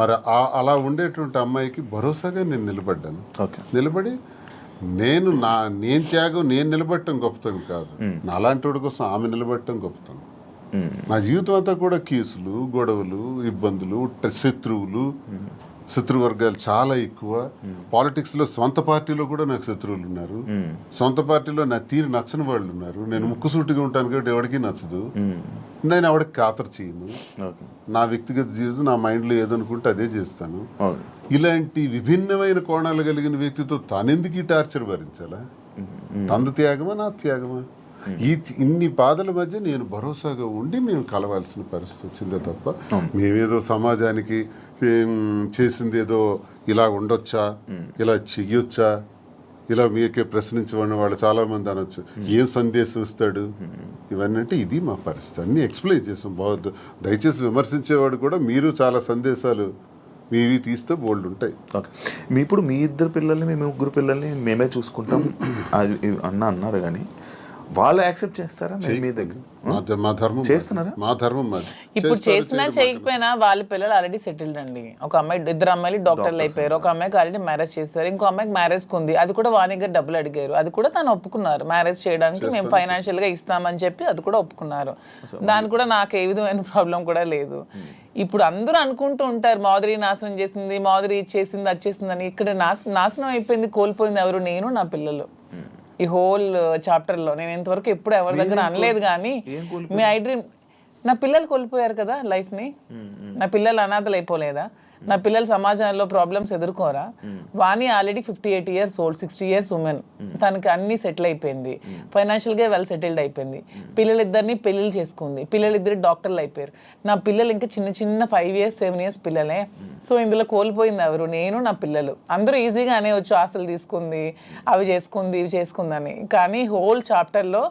మరి అలా ఉండేటువంటి అమ్మాయికి భరోసాగా నేను నిలబడ్డాను. నిలబడి నేను త్యాగం నేను నిలబడటం గొప్పతనం కాదు, నాలాంటి వాడి కోసం ఆమె నిలబడటం గొప్పతనం. నా జీవితం అంతా కూడా కేసులు, గొడవలు, ఇబ్బందులు, శత్రువర్గాలు చాలా ఎక్కువ. పాలిటిక్స్ లో సొంత పార్టీలో కూడా నాకు శత్రువులు ఉన్నారు, సొంత పార్టీలో నా తీరు నచ్చని వాళ్ళు ఉన్నారు. నేను ముక్కుసూటిగా ఉంటాను కాబట్టి ఎవరికి నచ్చదు, నేను ఎవరికి ఖాతరు చేయను. నా వ్యక్తిగత జీవితం నా మైండ్లో ఏదనుకుంటే అదే చేస్తాను. ఇలాంటి విభిన్నమైన కోణాలు కలిగిన వ్యక్తితో తానెందుకు ఈ టార్చర్ భరించాలా? తందు త్యాగమా నా త్యాగమా? ఇన్ని బాధల మధ్య నేను భరోసాగా ఉండి మేము కలవాల్సిన పరిస్థితి వచ్చిందే తప్ప మేమేదో సమాజానికి చేసింది ఏదో ఇలా ఉండొచ్చా, ఇలా చెయ్యొచ్చా, ఇలా మీకే ప్రశ్నించబడిన వాళ్ళు చాలా మంది అనొచ్చు, ఏం సందేశం ఇస్తాడు ఇవన్నీ అంటే ఇది మా పరిస్థితి. అన్నీ ఎక్స్ప్లెయిన్ చేసాం. బాగుంది, దయచేసి విమర్శించేవాడు కూడా మీరు చాలా సందేశాలు మీవి తీస్తే బోల్డ్ ఉంటాయి. ఓకే, ఇప్పుడు మీ ఇద్దరు పిల్లల్ని మీ ముగ్గురు పిల్లల్ని మేమే చూసుకుంటాం అన్నారు కానీ వాళ్ళు యాక్సెప్ట్ చేస్తారా? మీ దగ్గర మా ధర్మం చేస్తున్నారా? మా ధర్మం మాది. ఇప్పుడు చేసినా చేయకపోయినా వాళ్ళ పిల్లలు ఆల్రెడీ సెటిల్డ్ అండి. ఒక అమ్మాయి, ఇద్దరు అమ్మాయిలు డాక్టర్లు అయిపోయారు. ఒక అమ్మాయికి ఆల్రెడీ మ్యారేజ్ చేస్తారు, ఇంకో అమ్మాయికి మ్యారేజ్ ఉంది. అది కూడా వాణి గారు డబ్బులు అడిగారు, అది కూడా తను ఒప్పుకున్నారు. మ్యారేజ్ చేయడానికి మేము ఫైనాన్షియల్ గా ఇస్తామని చెప్పి అది కూడా ఒప్పుకున్నారు. దాని కూడా నాకు ఏ విధమైన ప్రాబ్లం కూడా లేదు. ఇప్పుడు అందరూ అనుకుంటూ ఉంటారు మాధురి నాశనం చేసింది, మాధురి ఇచ్చేసింది, అది చేసిందని. ఇక్కడ నాశనం అయిపోయింది, కోల్పోయింది ఎవరు? నేను, నా పిల్లలు. ఈ హోల్ చాప్టర్ లో నేను ఇంతవరకు ఎప్పుడు ఎవరి దగ్గర అనలేదు కానీ మీ ఐ డ్రీమ్, నా పిల్లలు కోల్పోయారు కదా లైఫ్ ని. నా పిల్లలు అనాథలు అయిపోలేదా? నా పిల్లలు సమాజంలో ప్రాబ్లమ్స్ ఎదుర్కోరా? Vani already 58 years old, 60 years women. తనకి అన్ని సెటిల్ అయిపోయింది, ఫైనాన్షియల్ గా వెల్ సెటిల్డ్ అయిపోయింది. పిల్లలిద్దరిని పెళ్లిళ్ళు చేసుకుంది, పిల్లలిద్దరు డాక్టర్లు అయిపోయారు. నా పిల్లలు ఇంకా చిన్న 5 years 7 years పిల్లలే. సో ఇందులో కోల్పోయింది ఎవరు? నేను, నా పిల్లలు. అందరూ ఈజీగా అనేవచ్చు ఆస్తులు తీసుకుంది, అవి చేసుకుంది, ఇవి చేసుకుందని. కానీ హోల్ చాప్టర్లో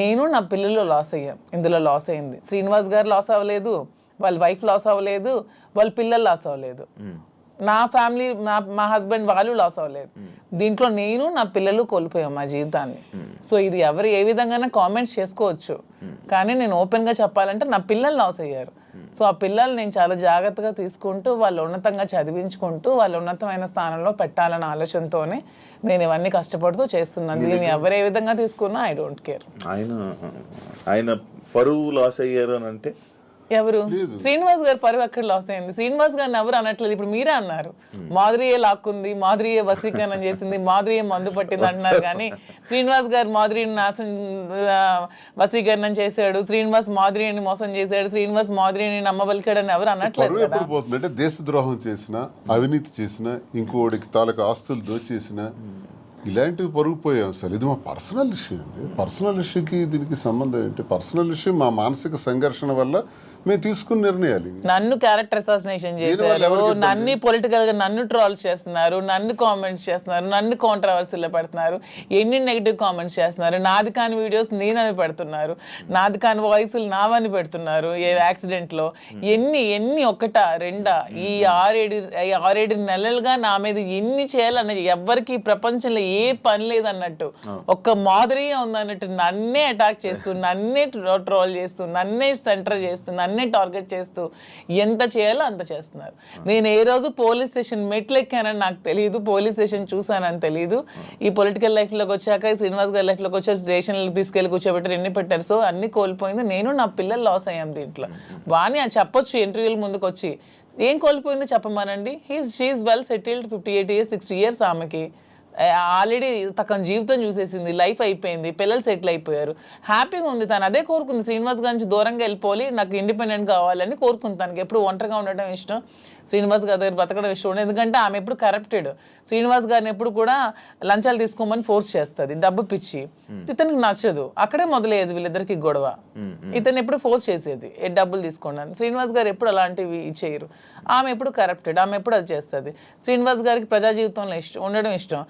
నేను, నా పిల్లలు లాస్ అయ్యాం. ఇందులో లాస్ అయింది శ్రీనివాస్ గారు లాస్ అవ్వలేదు, వాళ్ళ వైఫ్ లాస్ అవ్వలేదు, వాళ్ళ పిల్లలు లాస్ అవ్వలేదు, నా ఫ్యామిలీ, మా హస్బెండ్ వాళ్ళు లాస్ అవ్వలేదు. దీంట్లో నేను, నా పిల్లలు కోల్పోయాం మా జీవితాన్ని. సో ఇది ఎవరు ఏ విధంగానే కామెంట్స్ చేసుకోవచ్చు, కానీ నేను ఓపెన్గా చెప్పాలంటే నా పిల్లలు లాస్ అయ్యారు. సో ఆ పిల్లలు నేను చాలా జాగ్రత్తగా తీసుకుంటూ వాళ్ళు ఉన్నతంగా చదివించుకుంటూ వాళ్ళు ఉన్నతమైన స్థానంలో పెట్టాలన్న ఆలోచనతోనే నేను ఇవన్నీ కష్టపడుతూ చేస్తున్నాను. దీన్ని ఎవరు ఏ విధంగా తీసుకున్నా ఐ డోంట్ కేర్. ఆయన పరువు లాస్ అయ్యారు అని అంటే ఎవరు? శ్రీనివాస్ గారు పరువు ఎక్కడ లాస్ అయింది? శ్రీనివాస్ గారిని ఎవరు అనట్లేదు. ఇప్పుడు మీరే అన్నారు మాధురియే లాక్కుంది, మాధురియే వశీకరణం చేసింది, మాధురియే మందు పట్టింది అంటున్నారు. కానీ శ్రీనివాస్ గారు మాధురిని వశీకరణం చేశాడు, శ్రీనివాస్ మాధురిని మోసం చేశాడు, శ్రీనివాస్ మాధురిని నమ్మబలికాడని ఎవరు అనట్లేదు. ఎప్పుడు పోతుందంటే దేశద్రోహం చేసిన, అవినీతి చేసిన, ఇంకోటికి తాలూకు ఆస్తులు దోచేసిన, ఇలాంటివి పొరుగుపోయాం అసలు. ఇది మా పర్సనల్ ఇష్యూ అండి. పర్సనల్ ఇష్యూకి దీనికి సంబంధం ఏంటి? పర్సనల్ ఇష్యూ మా మానసిక సంఘర్షణ వల్ల మేము తీసుకున్న నిర్ణయాలు ఇవి. నన్ను క్యారెక్టర్ అసాసినేషన్ చేశారు, నన్ను పొలిటికల్ గా నన్ను ట్రోల్స్ చేస్తున్నారు, నన్ను కామెంట్స్ చేస్తున్నారు, నన్ను కాంట్రవర్సీలో పెడుతున్నారు, ఎన్ని నెగిటివ్ కామెంట్స్ చేస్తున్నారు, నాది కాని వీడియోస్ నేనని పెడుతున్నారు, నాది కాని వాయిస్లు నావని పెడుతున్నారు, ఏ యాక్సిడెంట్ లో ఎన్ని ఎన్ని ఒకటా రెండా ఈ 6-7 నెలలుగా నా మీద ఎన్ని చేయాలన్నది ఎవ్వరికి ప్రపంచంలో ఏ పని లేదన్నట్టు ఒక్క మాదిరిగా ఉందన్నట్టు నన్నే అటాక్ చేస్తూ, నన్నే ట్రోల్ చేస్తూ, నన్నే సెంటర్ చేస్తూ, నన్నే టార్గెట్ చేస్తూ ఎంత చేయాలో అంత చేస్తున్నారు. నేను ఏ రోజు పోలీస్ స్టేషన్ మెట్లు ఎక్కానని నాకు తెలియదు, పోలీస్ స్టేషన్ చూసానని తెలియదు. ఈ పొలిటికల్ లైఫ్ లోకి వచ్చాక, శ్రీనివాస్ గారి లైఫ్ లోకి వచ్చాక స్టేషన్లకు తీసుకెళ్లి కూర్చోబెట్టారు, ఎన్ని పెట్టారు. సో అన్ని కోల్పోయింది నేను, నా పిల్లలు లాస్ అయ్యాం దీంట్లో. వాణి అని చెప్పొచ్చు ఇంటర్వ్యూల ముందుకు వచ్చి, ఏం కోల్పోయిందో చెప్పమానండి. She's well settled, 58 years 60 years ఆమెకి ఆల్రెడీ తన జీవితం చూసేసింది, లైఫ్ అయిపోయింది, పిల్లలు సెటిల్ అయిపోయారు, హ్యాపీగా ఉంది. తను అదే కోరుకుంది, శ్రీనివాస్ గారి నుంచి దూరంగా వెళ్ళిపోవాలి, నాకు ఇండిపెండెంట్ కావాలని కోరుకుంది. తనకి ఎప్పుడు ఒంటరిగా ఉండటం ఇష్టం, శ్రీనివాస్ గారి దగ్గర బతకడం ఇష్టం ఉండదు. ఎందుకంటే ఆమె ఎప్పుడు కరప్టెడ్, శ్రీనివాస్ గారిని ఎప్పుడు కూడా లంచాలు తీసుకోమని ఫోర్స్ చేస్తుంది, డబ్బు పిచ్చి. ఇతనికి నచ్చదు, అక్కడే మొదలయ్యేది వీళ్ళిద్దరికి గొడవ. ఇతను ఎప్పుడు ఫోర్స్ చేసేది, డబ్బులు తీసుకోండి. శ్రీనివాస్ గారు ఎప్పుడు అలాంటివి చేయరు. ఆమె ఎప్పుడు కరప్టెడ్, ఆమె ఎప్పుడు అది చేస్తుంది. శ్రీనివాస్ గారికి ప్రజా జీవితంలో ఉండడం ఇష్టం,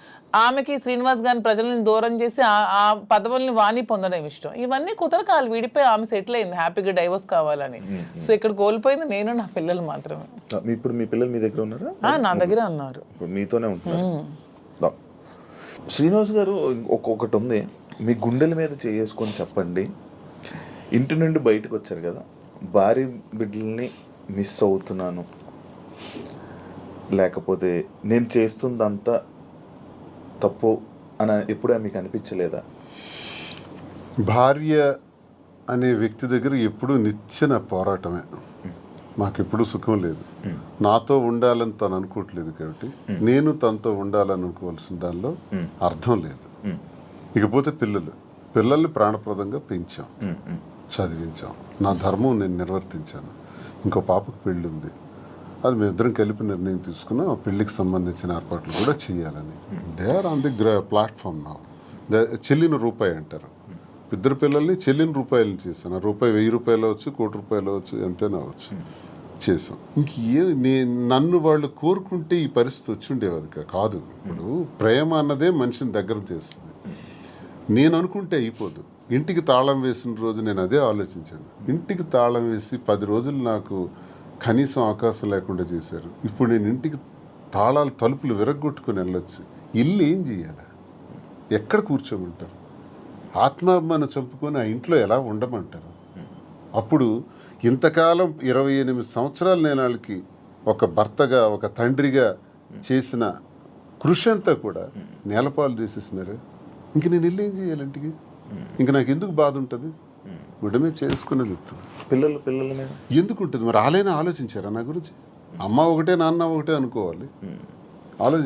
ఆమెకి శ్రీనివాస్ గారిని ప్రజలను దూరం చేసి ఆ పదవుల్ని వాణి పొందడం ఇష్టం. ఇవన్నీ కుదరకాలు విడిపోయి ఆమె సెటిల్ అయింది, హ్యాపీగా డైవర్స్ కావాలని. సో ఇక్కడ కోల్పోయింది నేను, నా పిల్లలు మాత్రమే. ఇప్పుడు మీ పిల్లలు మీ దగ్గర ఉన్నారా? నా దగ్గర ఉన్నారు, మీతోనే ఉంటున్నారు. శ్రీనివాస్ గారు ఒక్కొక్కటి ఉంది, మీ గుండెల మీద చేసుకొని చెప్పండి. ఇంటి నుండి బయటకు వచ్చారు కదా, భార్య బిడ్డల్ని మిస్ అవుతున్నాను, లేకపోతే నేను చేస్తుందంతా తప్పు అని ఎప్పుడూ మీకు అనిపించలేదా? భార్య అనే వ్యక్తి దగ్గర ఎప్పుడూ నిచ్చెన పోరాటమే. మాకెప్పుడు సుఖం లేదు. నాతో ఉండాలని తను అనుకోవట్లేదు కాబట్టి నేను తనతో ఉండాలని అనుకోవాల్సిన దానిలో అర్థం లేదు. ఇకపోతే పిల్లల్ని ప్రాణప్రదంగా పెంచాం, చదివించాం, నా ధర్మం నేను నిర్వర్తించాను. ఇంకో పాపకు పెళ్ళి ఉంది, అది మేమిద్దరం కలిపి నిర్ణయం తీసుకున్నాం. ఆ పెళ్లికి సంబంధించిన ఏర్పాట్లు కూడా చేయాలని. They are on the platform నా. చెల్లిన రూపాయి అంటారు. ఇద్దరు పిల్లల్ని చెల్లిన రూపాయలని చేశాను. ఆ రూపాయి 1000 రూపాయలు అవచ్చు, 1 కోటి రూపాయలు అవచ్చు, ఎంతైనా అవచ్చు, చేసాం. నన్ను వాళ్ళు కోరుకుంటే ఈ పరిస్థితి వచ్చి ఉండేది కాదు. ఇప్పుడు ప్రేమ అన్నదే మనిషిని దగ్గర చేస్తుంది. నేను అనుకుంటే అయిపోదు. ఇంటికి తాళం వేసిన రోజు నేను అదే ఆలోచించాను. ఇంటికి తాళం వేసి 10 రోజులు నాకు కనీసం అవకాశం లేకుండా చేశారు. ఇప్పుడు నేను ఇంటికి తాళాలు తలుపులు విరగొట్టుకుని వెళ్ళొచ్చు. ఇల్లు ఏం చేయాలి? ఎక్కడ కూర్చోమంటారు? ఆత్మాభిమానం చంపుకొని ఆ ఇంట్లో ఎలా ఉండమంటారు? అప్పుడు ఇంతకాలం 28 సంవత్సరాలు నేను వాళ్ళకి ఒక భర్తగా, ఒక తండ్రిగా చేసిన కృషి అంతా కూడా నేలపాలు చేసేసినారు. ఇంక నేను ఇల్లు ఏం చేయాలి? ఇంటికి ఇంక నాకు ఎందుకు బాధ ఉంటుంది? గుడ్డమే చేసుకునే చెప్తాను. పిల్లల మీద ఎందుకు ఉంటుంది మరి? ఆలైనా ఆలోచించారా నా గురించి? అమ్మ ఒకటే నాన్న ఒకటే అనుకోవాలి. ఆలోచించారు.